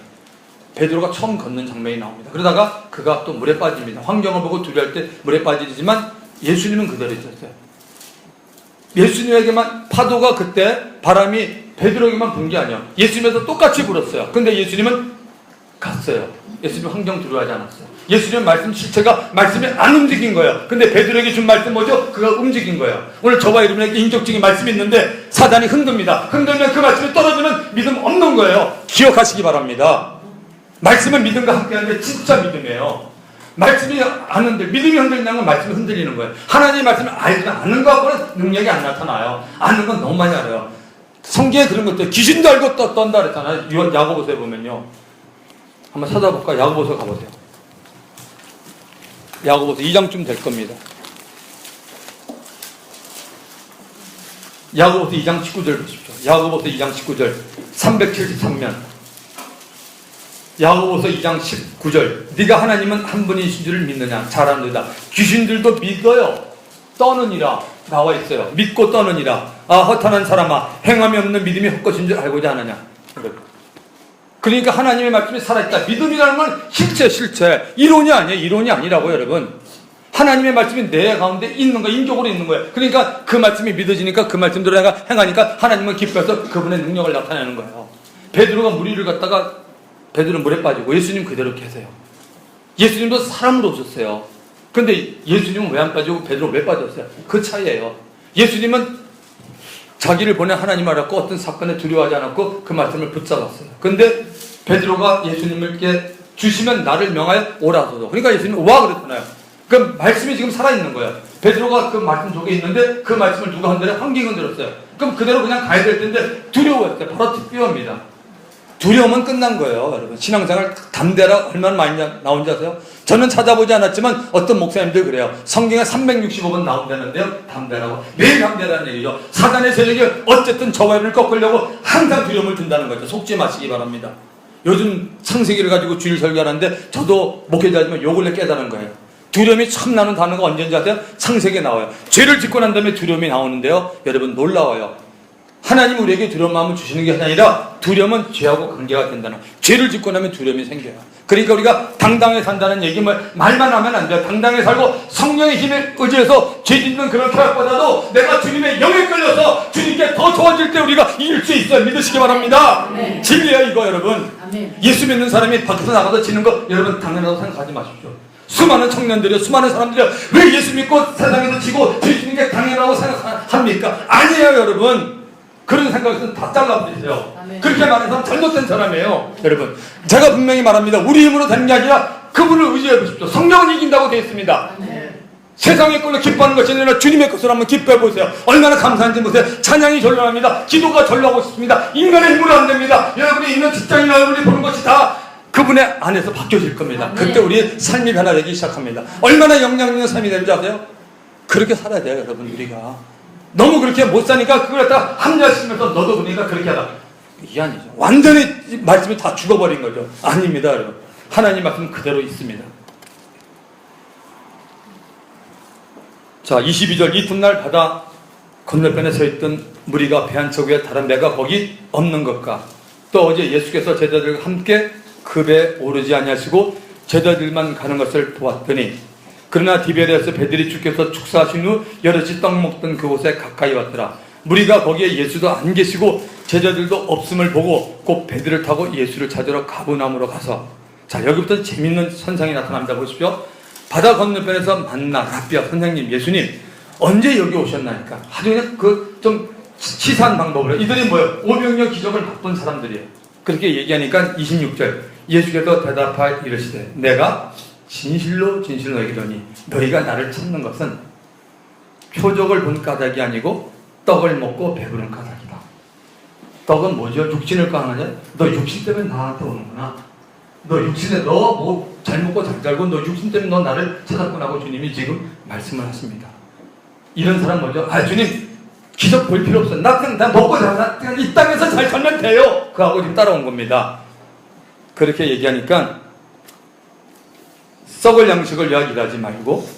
베드로가 처음 걷는 장면이 나옵니다. 그러다가 그가 또 물에 빠집니다. 환경을 보고 두려울 때 물에 빠지지만 예수님은 그대로 있었어요. 예수님에게만, 파도가 그때 바람이 베드로에게만 분 게 아니에요. 예수님에서 똑같이 불었어요. 근데 예수님은 갔어요. 예수님 환경 두려워하지 않았어요. 예수님 말씀 실체가 말씀이 안 움직인 거예요. 근데 베드로에게 준 말씀 뭐죠? 그가 움직인 거예요. 오늘 저와 여러분에게 인격적인 말씀이 있는데 사단이 흔듭니다. 흔들면 그 말씀이 떨어지면 믿음 없는 거예요. 기억하시기 바랍니다. 말씀은 믿음과 함께하는데 진짜 믿음이에요. 말씀이 안 흔들, 믿음이 흔들리는 건 말씀이 흔들리는 거예요. 하나님의 말씀을 알지 않는 것하고는 능력이 안 나타나요. 아는 건 너무 많이 알아요. 성경에 그런 것들, 귀신도 알고 떤다 그랬잖아요. 야고보서에 보면요. 한번 찾아볼까? 야고보서 가보세요. 야고보서 2장쯤 될 겁니다. 야고보서 2장 19절 보십시오. 야고보서 2장 19절 373면 야고보서 2장 19절 네가 하나님은 한 분이신 줄을 믿느냐? 잘하느다. 귀신들도 믿어요. 떠느니라 나와 있어요. 믿고 떠느니라. 아 허탄한 사람아, 행함이 없는 믿음이 헛것인 줄 알고자 하느냐? 그러니까 하나님의 말씀이 살아있다. 믿음이라는 건 실체. 이론이 아니에요. 이론이 아니라고요, 여러분. 하나님의 말씀이 내 가운데 있는 거예요. 인격으로 있는 거예요. 그러니까 그 말씀이 믿어지니까 그 말씀대로 내가 행하니까 하나님은 기뻐서 그분의 능력을 나타내는 거예요. 베드로가 무리를 갔다가 베드로는 물에 빠지고 예수님 그대로 계세요. 예수님도 사람으로 오셨어요. 그런데 예수님은 왜 안 빠지고 베드로는 왜 빠졌어요? 그 차이예요. 예수님은 자기를 보낸 하나님 알았고 어떤 사건에 두려워하지 않았고 그 말씀을 붙잡았어요. 근데 베드로가 예수님께 주시면 나를 명하여 오라소서. 그러니까 예수님은 와 그랬잖아요. 그 말씀이 지금 살아있는 거예요. 베드로가 그 말씀 속에 있는데 그 말씀을 누가 흔들어? 환경이 흔들었어요. 그럼 그대로 그냥 가야 될 텐데 두려워했어요. 바로 특비입니다. 두려움은 끝난 거예요, 여러분. 신앙생활 담대라 얼마나 많이 나온지 아세요? 저는 찾아보지 않았지만 어떤 목사님들 그래요. 성경에 365번 나온다는데요. 담대라고. 매일 담대라는 얘기죠. 사단의 세력이 어쨌든 저와 여러분을 꺾으려고 항상 두려움을 준다는 거죠. 속지 마시기 바랍니다. 요즘 창세기를 가지고 주일 설교하는데 저도 목회자지만 요걸 깨달은 거예요. 두려움이 처음 나는 단어가 언제인지 아세요? 창세기에 나와요. 죄를 짓고 난 다음에 두려움이 나오는데요. 여러분 놀라워요. 하나님 우리에게 두려운 마음을 주시는 게 아니라 두려움은 죄하고 관계가 된다는, 죄를 짓고 나면 두려움이 생겨요. 그러니까 우리가 당당하게 산다는 얘기를 말만 하면 안 돼요. 당당하게 살고 성령의 힘에 의지해서 죄 짓는 그런 쾌락보다도 내가 주님의 영에 끌려서 주님께 더 좋아질 때 우리가 이길 수 있어요. 믿으시기 바랍니다. 아멘. 진리예요 이거 여러분. 아멘. 예수 믿는 사람이 밖에서 나가서 지는 거 여러분 당연하다고 생각하지 마십시오. 수많은 청년들이요, 수많은 사람들이요, 왜 예수 믿고 세상에서 지고 주님께 당연하다고 생각합니까? 아니에요 여러분. 그런 생각에서는 다 잘라버리세요. 그렇게 말해서 잘못된 사람이에요. 여러분, 제가 분명히 말합니다. 우리 힘으로 되는 게 아니라 그분을 의지해 보십시오. 성령은 이긴다고 되어 있습니다. 세상의 걸로 기뻐하는 것이 아니라 주님의 것을 한번 기뻐해 보세요. 얼마나 감사한지 보세요. 찬양이 절로합니다. 기도가 절로하고 싶습니다. 인간의 힘으로 안 됩니다. 여러분이 있는 직장이나 여러분이 보는 것이 다 그분의 안에서 바뀌어질 겁니다. 그때 우리 삶이 변화되기 시작합니다. 얼마나 영향 있는 삶이 되는지 아세요? 그렇게 살아야 돼요, 여러분. 우리가 너무 그렇게 못 사니까 그걸 갖다 합리화시키면서 너도 그러니까 그렇게 하다. 이게 아니죠. 완전히 말씀이 다 죽어버린 거죠. 아닙니다, 여러분. 하나님 말씀 그대로 있습니다. 자, 22절 이튿날 바다 건너편에 서 있던 무리가 배 한 척 위에 다른 배가 거기 없는 것과 또 어제 예수께서 제자들과 함께 그 배에 오르지 아니하시고 제자들만 가는 것을 보았더니 그러나 디베레아스 배들이 주께서 축사하신 후 여럿이 떡 먹던 그곳에 가까이 왔더라. 무리가 거기에 예수도 안 계시고 제자들도 없음을 보고 곧 배들을 타고 예수를 찾으러 가브나움으로 가서, 자 여기부터 재밌는 선상이 나타납니다. 보십시오. 바다 건너편에서 만나 라비아 선생님 예수님 언제 여기 오셨나니까 아주 그냥 그 좀 치사한 방법으로 이들이 뭐예요? 오병이어 기적을 바쁜 사람들이에요. 그렇게 얘기하니까 26절 예수께서 대답하여 이르시되 내가 진실로 너에게 이르노니 너희가 나를 찾는 것은 표적을 본 까닭이 아니고 떡을 먹고 배부른 까닭이다. 떡은 뭐죠? 육신을 까느냐? 너 육신 때문에 나한테 오는구나. 너 육신에 너 뭐 잘 먹고 잘 살고 너 육신 때문에 너 나를 찾았구나 하고 주님이 지금 말씀을 하십니다. 이런 사람 먼저 주님 기적 볼 필요 없어. 나 먹고 잘 그냥 이 땅에서 잘 살면 돼요. 그하고 지금 따라온 겁니다. 그렇게 얘기하니까 썩을 양식을 위하여 일하지 말고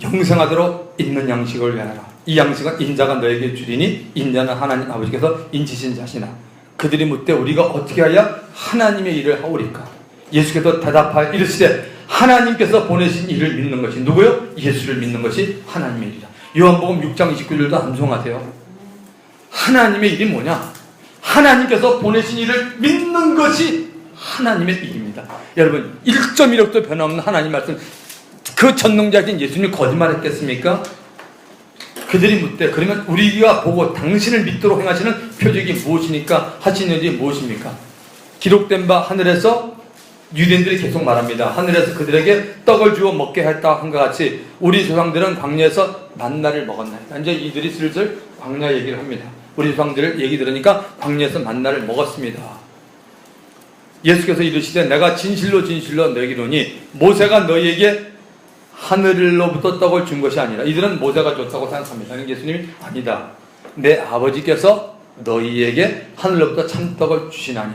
영생하도록 있는 양식을 위하라. 이 양식은 인자가 너에게 주리니 인자는 하나님 아버지께서 인치신 자시나. 그들이 묻되 우리가 어떻게 하여 하나님의 일을 하오리까. 예수께서 대답하여 이르시되 하나님께서 보내신 일을 믿는 것이 누구요? 예수를 믿는 것이 하나님의 일이라. 요한복음 6장 29절도 암송하세요. 하나님의 일이 뭐냐? 하나님께서 보내신 일을 믿는 것이 하나님의 일입니다. 여러분 1.1억도 변함없는 하나님 말씀, 그 전능자신 예수님 거짓말했겠습니까? 그들이 묻되 그러면 우리가 보고 당신을 믿도록 행하시는 표적이 무엇이니까 하시는 일이 무엇입니까? 기록된 바 하늘에서 유대인들이 계속 말합니다. 하늘에서 그들에게 떡을 주어 먹게 했다 한것 같이 우리 조상들은 광야에서 만나를 먹었나이다. 이제 이들이 슬슬 광야 얘기를 합니다. 우리 조상들 얘기 들으니까 광야에서 만나를 먹었습니다. 예수께서 이르시되 내가 진실로 진실로 너에게 이르노니 모세가 너희에게 하늘로부터 떡을 준 것이 아니라, 이들은 모세가 줬다고 생각합니다. 예수님이 아니다. 내 아버지께서 너희에게 하늘로부터 참떡을 주시나니.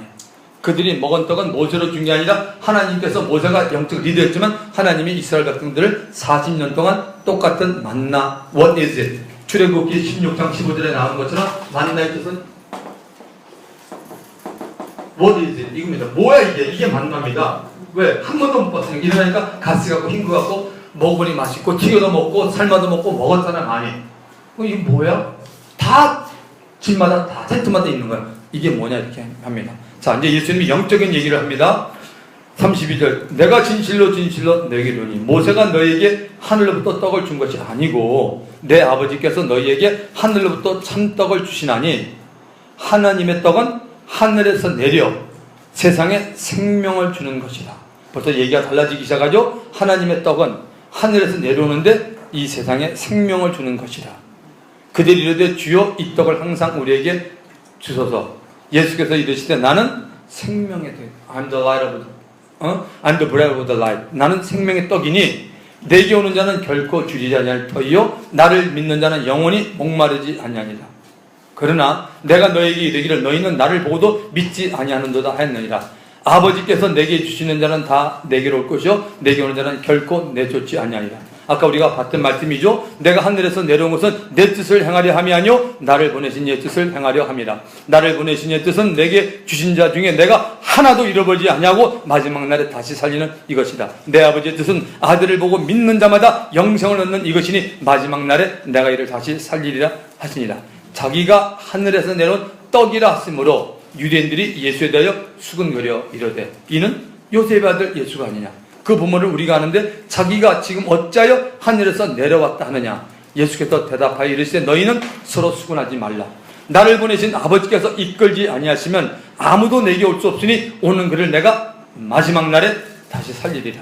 그들이 먹은 떡은 모세로 준 게 아니라 하나님께서, 모세가 영적 리더였지만 하나님이 이스라엘 백성들을 40년 동안 똑같은 만나, what is it? 출애굽기 16장 15절에 나온 것처럼 만나의 뜻은 what is it? 이겁니다. 뭐야 이게 만나입니다. 왜? 한 번도 못 봤어요. 일어나니까 가시 같고 흰 거 같고 먹으니 맛있고 튀겨도 먹고 삶아도 먹고 먹었잖아 많이. 이게 뭐야? 다 집마다 다 텐트마다 있는 거야. 이게 뭐냐 이렇게 합니다. 자, 이제 예수님이 영적인 얘기를 합니다. 32절 내가 진실로 진실로 너에게 이르노니 모세가 너희에게 하늘로부터 떡을 준 것이 아니고 내 아버지께서 너희에게 하늘로부터 참떡을 주시나니 하나님의 떡은 하늘에서 내려 세상에 생명을 주는 것이다. 벌써 얘기가 달라지기 시작하죠. 하나님의 떡은 하늘에서 내려오는데 이 세상에 생명을 주는 것이다. 그들이 이르되 주여 이 떡을 항상 우리에게 주소서. 예수께서 이르시되 나는 생명의 떡. I'm the light of I'm the bread of the life. 나는 생명의 떡이니 내게 오는 자는 결코 줄이지 아니할 터이요 나를 믿는 자는 영원히 목마르지 아니하니라. 그러나 내가 너에게 이르기를 너희는 나를 보고도 믿지 아니하는도다 하였느니라. 아버지께서 내게 주시는 자는 다 내게로 올 것이요 내게 오는 자는 결코 내쫓지 아니하니라. 아까 우리가 봤던 말씀이죠. 내가 하늘에서 내려온 것은 내 뜻을 행하려 함이 아니요 나를 보내신 이의 뜻을 행하려 함이라. 나를 보내신 이의 뜻은 내게 주신 자 중에 내가 하나도 잃어버리지 아니하고 마지막 날에 다시 살리는 이것이다. 내 아버지의 뜻은 아들을 보고 믿는 자마다 영생을 얻는 이것이니 마지막 날에 내가 이를 다시 살리리라 하시니라. 자기가 하늘에서 내려온 떡이라 하심으로 유대인들이 예수에 대하여 수근거려 이르되 이는 요셉의 아들 예수가 아니냐. 그 부모를 우리가 아는데 자기가 지금 어찌하여 하늘에서 내려왔다 하느냐. 예수께서 대답하여 이르시되 너희는 서로 수근하지 말라. 나를 보내신 아버지께서 이끌지 아니하시면 아무도 내게 올 수 없으니 오는 그를 내가 마지막 날에 다시 살리리라.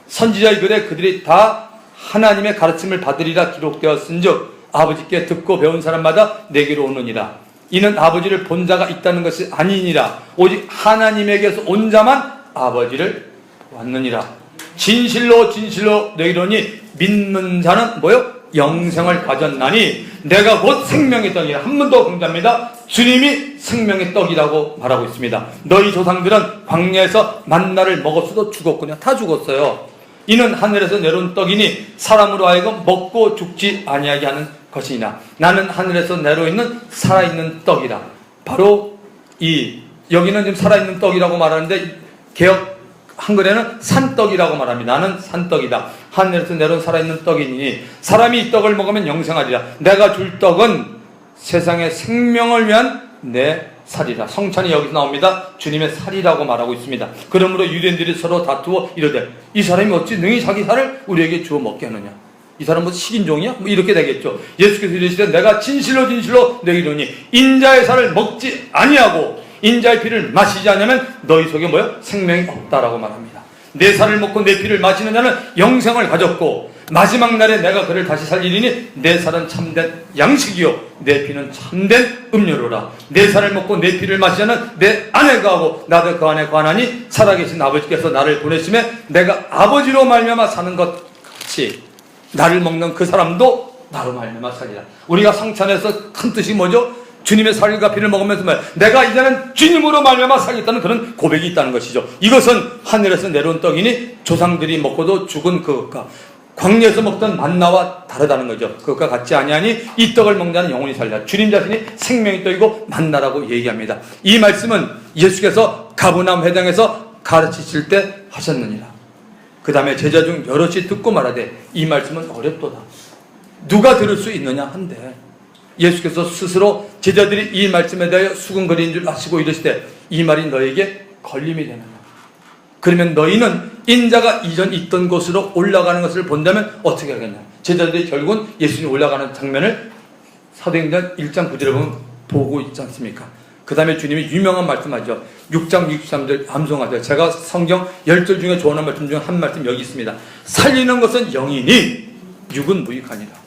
선지자의 글에 그들이 다 하나님의 가르침을 받으리라 기록되었은즉 아버지께 듣고 배운 사람마다 내게로 오느니라. 이는 아버지를 본 자가 있다는 것이 아니니라. 오직 하나님에게서 온 자만 아버지를 왔느니라. 진실로 진실로 너희로니 믿는 자는 뭐요? 영생을 가졌나니 내가 곧 생명의 떡이라. 한 번 더 강조합니다. 주님이 생명의 떡이라고 말하고 있습니다. 너희 조상들은 광야에서 만나를 먹었어도 죽었군요. 다 죽었어요. 이는 하늘에서 내려온 떡이니 사람으로 하여금 먹고 죽지 아니하게 하는 것이니라. 나는 하늘에서 내려있는 살아있는 떡이라. 바로 여기는 지금 살아있는 떡이라고 말하는데 개역 한글에는 산떡이라고 말합니다. 나는 산떡이다. 하늘에서 내려온 살아있는 떡이니 사람이 이 떡을 먹으면 영생하리라. 내가 줄 떡은 세상의 생명을 위한 내 살이라. 성찬이 여기서 나옵니다. 주님의 살이라고 말하고 있습니다. 그러므로 유대인들이 서로 다투어 이르되 이 사람이 어찌 능히 자기 살을 우리에게 주어 먹게 하느냐. 이 사람 뭐 식인종이야? 뭐 이렇게 되겠죠. 예수께서 이르시되 내가 진실로 진실로 너희에게 이르노니 인자의 살을 먹지 아니하고 인자의 피를 마시지 않으면 너희 속에 뭐요? 생명이 없다라고 말합니다. 내 살을 먹고 내 피를 마시는 자는 영생을 가졌고 마지막 날에 내가 그를 다시 살리리니 내 살은 참된 양식이요 내 피는 참된 음료로라. 내 살을 먹고 내 피를 마시자는 내 안에 거하고 나도 그 안에 거하나니 살아계신 아버지께서 나를 보내심에 내가 아버지로 말미암아 사는 것 같이 나를 먹는 그 사람도 나로 말미암아 살리라. 우리가 성찬에서 큰 뜻이 뭐죠? 주님의 살과 피를 먹으면서 말 내가 이제는 주님으로 말미암아 살겠다는 그런 고백이 있다는 것이죠. 이것은 하늘에서 내려온 떡이니 조상들이 먹고도 죽은 그것과 광야에서 먹던 만나와 다르다는 거죠. 그것과 같지 아니하니 이 떡을 먹는 자는 영원히 살리라. 주님 자신이 생명의 떡이고 만나라고 얘기합니다. 이 말씀은 예수께서 가버나움 회당에서 가르치실 때 하셨느니라. 그 다음에 제자 중 여럿이 듣고 말하되 이 말씀은 어렵도다. 누가 들을 수 있느냐 한데 예수께서 스스로 제자들이 이 말씀에 대하여 수근거리는 줄 아시고 이르시되 이 말이 너에게 걸림이 되느냐. 그러면 너희는 인자가 이전 있던 곳으로 올라가는 것을 본다면 어떻게 하겠냐. 제자들이 결국은 예수님이 올라가는 장면을 사도행전 1장 9절에 보면 보고 있지 않습니까? 그 다음에 주님이 유명한 말씀하죠. 6장 63절 암송하죠. 제가 성경 10절 중에 좋아하는 말씀 중에 한 말씀 여기 있습니다. 살리는 것은 영이니 육은 무익하니라.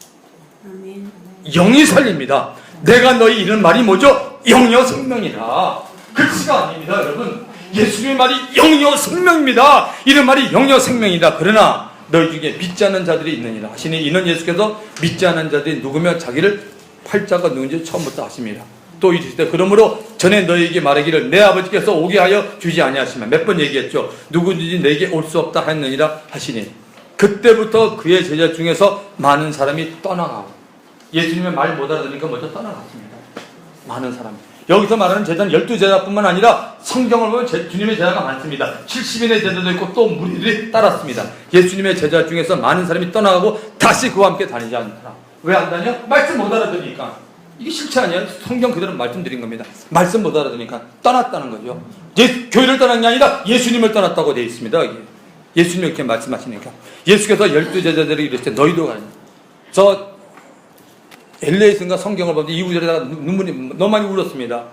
영이 살립니다. 내가 너희 이런 말이 뭐죠? 영이요 생명이라. 글씨가 아닙니다 여러분. 예수님의 말이 영이요 생명입니다. 이런 말이 영이요 생명이다. 그러나 너희 중에 믿지 않는 자들이 있느니라 하시니 이는 예수께서 믿지 않는 자들이 누구며 자기를 팔자가 누군지 처음부터 아십니다. 또 이르시되 그러므로 전에 너희에게 말하기를 내 아버지께서 오게 하여 주지 아니하시면 몇 번 얘기했죠. 누구든지 내게 올 수 없다 했느니라 하시니 그때부터 그의 제자 중에서 많은 사람이 떠나가고 예수님의 말 못 알아들으니까 먼저 떠나갔습니다. 많은 사람이. 여기서 말하는 제자는 12제자뿐만 아니라 성경을 보면 주님의 제자가 많습니다. 70인의 제자도 있고 또 무리들이 따랐습니다. 예수님의 제자 중에서 많은 사람이 떠나가고 다시 그와 함께 다니지 않더라. 왜 안 다녀? 말씀 못 알아들으니까. 이게 실체 아니에요? 성경 그대로 말씀드린 겁니다. 말씀 못 알아들으니까 떠났다는 거죠. 교회를 떠난 게 아니라 예수님을 떠났다고 되어 있습니다. 예수님이 이렇게 말씀하시니까. 예수께서 12제자들이 이랬을 때 너희도 가냐. 저 LA에서인가 성경을 보는데 이 구절에다가 눈물이 너무 많이 울었습니다.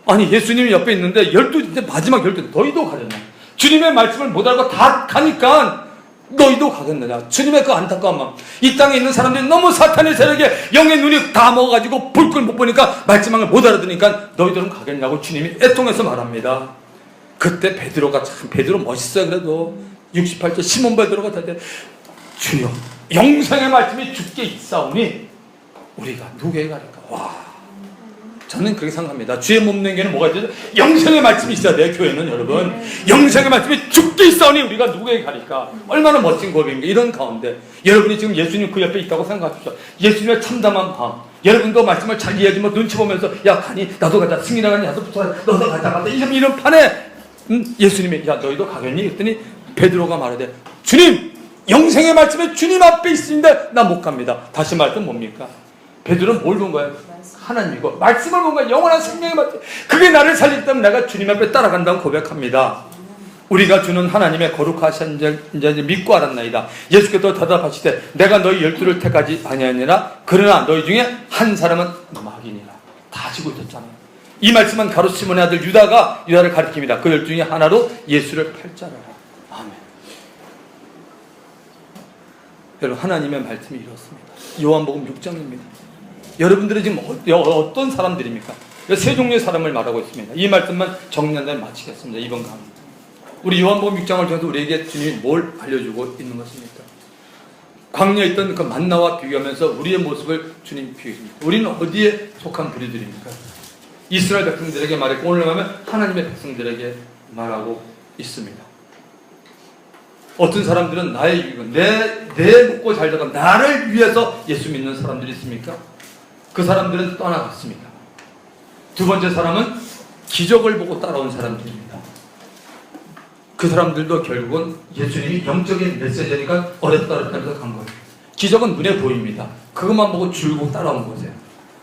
아니 예수님이 옆에 있는데 이제 마지막 12 너희도 가겠냐. 주님의 말씀을 못 알고 다 가니까 너희도 가겠느냐. 주님의 그 안타까운 마음. 이 땅에 있는 사람들이 너무 사탄의 세력에 영의 눈이 다 먹어가지고 볼 걸 못 보니까 말씀을 못 알아듣으니까 너희들은 가겠냐고 주님이 애통해서 말합니다. 그때 베드로가 참 베드로 멋있어요. 그래도 68절 시몬 베드로가 다들 주여 영생의 말씀이 주께 있사오니 우리가 누구에게 가릴까? 와, 저는 그렇게 생각합니다. 주의 몸 냉개는 뭐가 있죠? 영생의 말씀이 있어야 돼요. 교회는 여러분 영생의 말씀이 주께 있사오니 우리가 누구에게 가릴까? 얼마나 멋진 고백인가. 이런 가운데 여러분이 지금 예수님 그 옆에 있다고 생각하십시오. 예수님의 참담한 마음. 여러분도 말씀을 잘 이해하지만 눈치 보면서 야 가니 나도 가자. 승인아 가니 나도 붙어. 너도 가자. 이런 판에 예수님이 야 너희도 가겠니? 그랬더니 베드로가 말하되 주님 영생의 말씀에 주님 앞에 있습니다. 나 못 갑니다. 다시 말해도 뭡니까? 베드로는 뭘 본 거예요? 하나님이고 말씀을 본 거예요. 영원한 생명의 말씀. 그게 나를 살리기 때문에 내가 주님 앞에 따라간다고 고백합니다. 우리가 주는 하나님의 거룩하신 자 믿고 알았나이다. 예수께서 대답하시되 내가 너희 12를 택하지 아니하니라. 그러나 너희 중에 한 사람은 마귀니라. 다 지고 있었잖아요. 이 말씀은 가룟 시몬의 아들 유다를 가리킵니다. 그 12 중에 하나로 예수를 팔자라라. 아멘. 여러분 하나님의 말씀이 이렇습니다. 요한복음 6장입니다. 여러분들이 지금 어떤 사람들입니까? 세 종류의 사람을 말하고 있습니다. 이 말씀만 정리한 다음에 마치겠습니다. 이번 강의. 우리 요한복음 6장을 통해서 우리에게 주님이 뭘 알려주고 있는 것입니까? 광야에 있던 그 만나와 비교하면서 우리의 모습을 주님 비교해줍니다. 우리는 어디에 속한 부류들입니까? 이스라엘 백성들에게 말했고 오늘 가면 하나님의 백성들에게 말하고 있습니다. 어떤 사람들은 나의 유익은 내 먹고 잘 자가 나를 위해서 예수 믿는 사람들이 있습니까? 그 사람들은 떠나갔습니다. 두 번째 사람은 기적을 보고 따라온 사람들입니다. 그 사람들도 결국은 예수님이 영적인 메시지니까 어렵다 하면서 간 거예요. 기적은 눈에 보입니다. 그것만 보고 줄곧 따라온 거세요.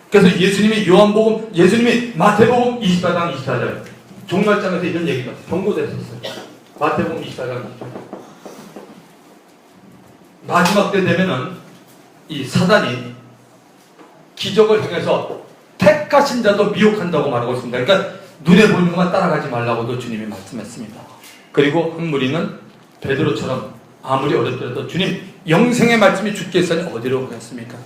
그래서 예수님이 마태복음 24장 24절 종말장에서 이런 얘기가 경고됐었어요. 마태복음 24장 24절 마지막 때 되면은 이 사단이 기적을 통해서 택하신 자도 미혹한다고 말하고 있습니다. 그러니까 눈에 보이는 것만 따라가지 말라고도 주님이 말씀했습니다. 그리고 한 무리는 베드로처럼 아무리 어렵더라도 주님 영생의 말씀이 주께 있으니 어디로 가겠습니까?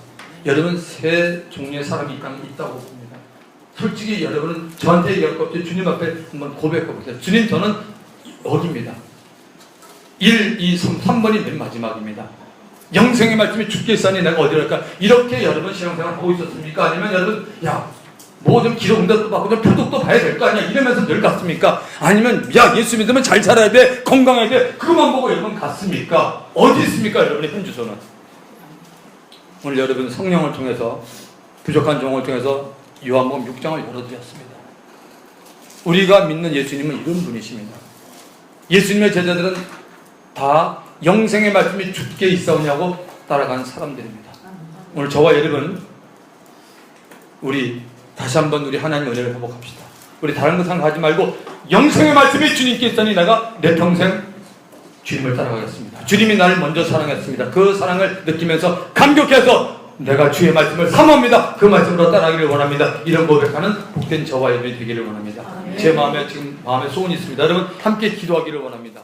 여러분 세 종류의 사람이 이 땅에 있다고 봅니다. 솔직히 여러분은 저한테 얘기할 것 없이 주님 앞에 한번 고백해 보세요. 주님 저는 여기입니다. 1, 2, 3번이 맨 마지막입니다. 영생의 말씀이 주께 있으니 내가 어디로 갈까? 이렇게 여러분 신앙생활 하고 있었습니까? 아니면 여러분 뭐 좀 기도 응답도 받고 좀 표독도 봐야 될 거 아니야 이러면서 늘 갔습니까? 아니면 예수 믿으면 잘 살아야 돼, 건강해야 돼, 그것만 보고 여러분 갔습니까? 어디 있습니까 여러분의 현 주소는? 오늘 여러분 성령을 통해서 부족한 종을 통해서 요한복음 6장을 열어드렸습니다. 우리가 믿는 예수님은 이런 분이십니다. 예수님의 제자들은 다 영생의 말씀이 주께 있사오냐고 따라가는 사람들입니다. 오늘 저와 여러분 우리 다시 한번 우리 하나님 은혜를 회복합시다. 우리 다른 거 생각하지 말고 영생의 말씀이 주님께 있으니 내가 내 평생 주님을 따라가겠습니다. 주님이 나를 먼저 사랑했습니다. 그 사랑을 느끼면서 감격해서 내가 주의 말씀을 사모합니다. 그 말씀으로 따라가기를 원합니다. 이런 고백하는 복된 저와 여러분이 되기를 원합니다. 제 마음에 지금 마음에 소원이 있습니다. 여러분 함께 기도하기를 원합니다.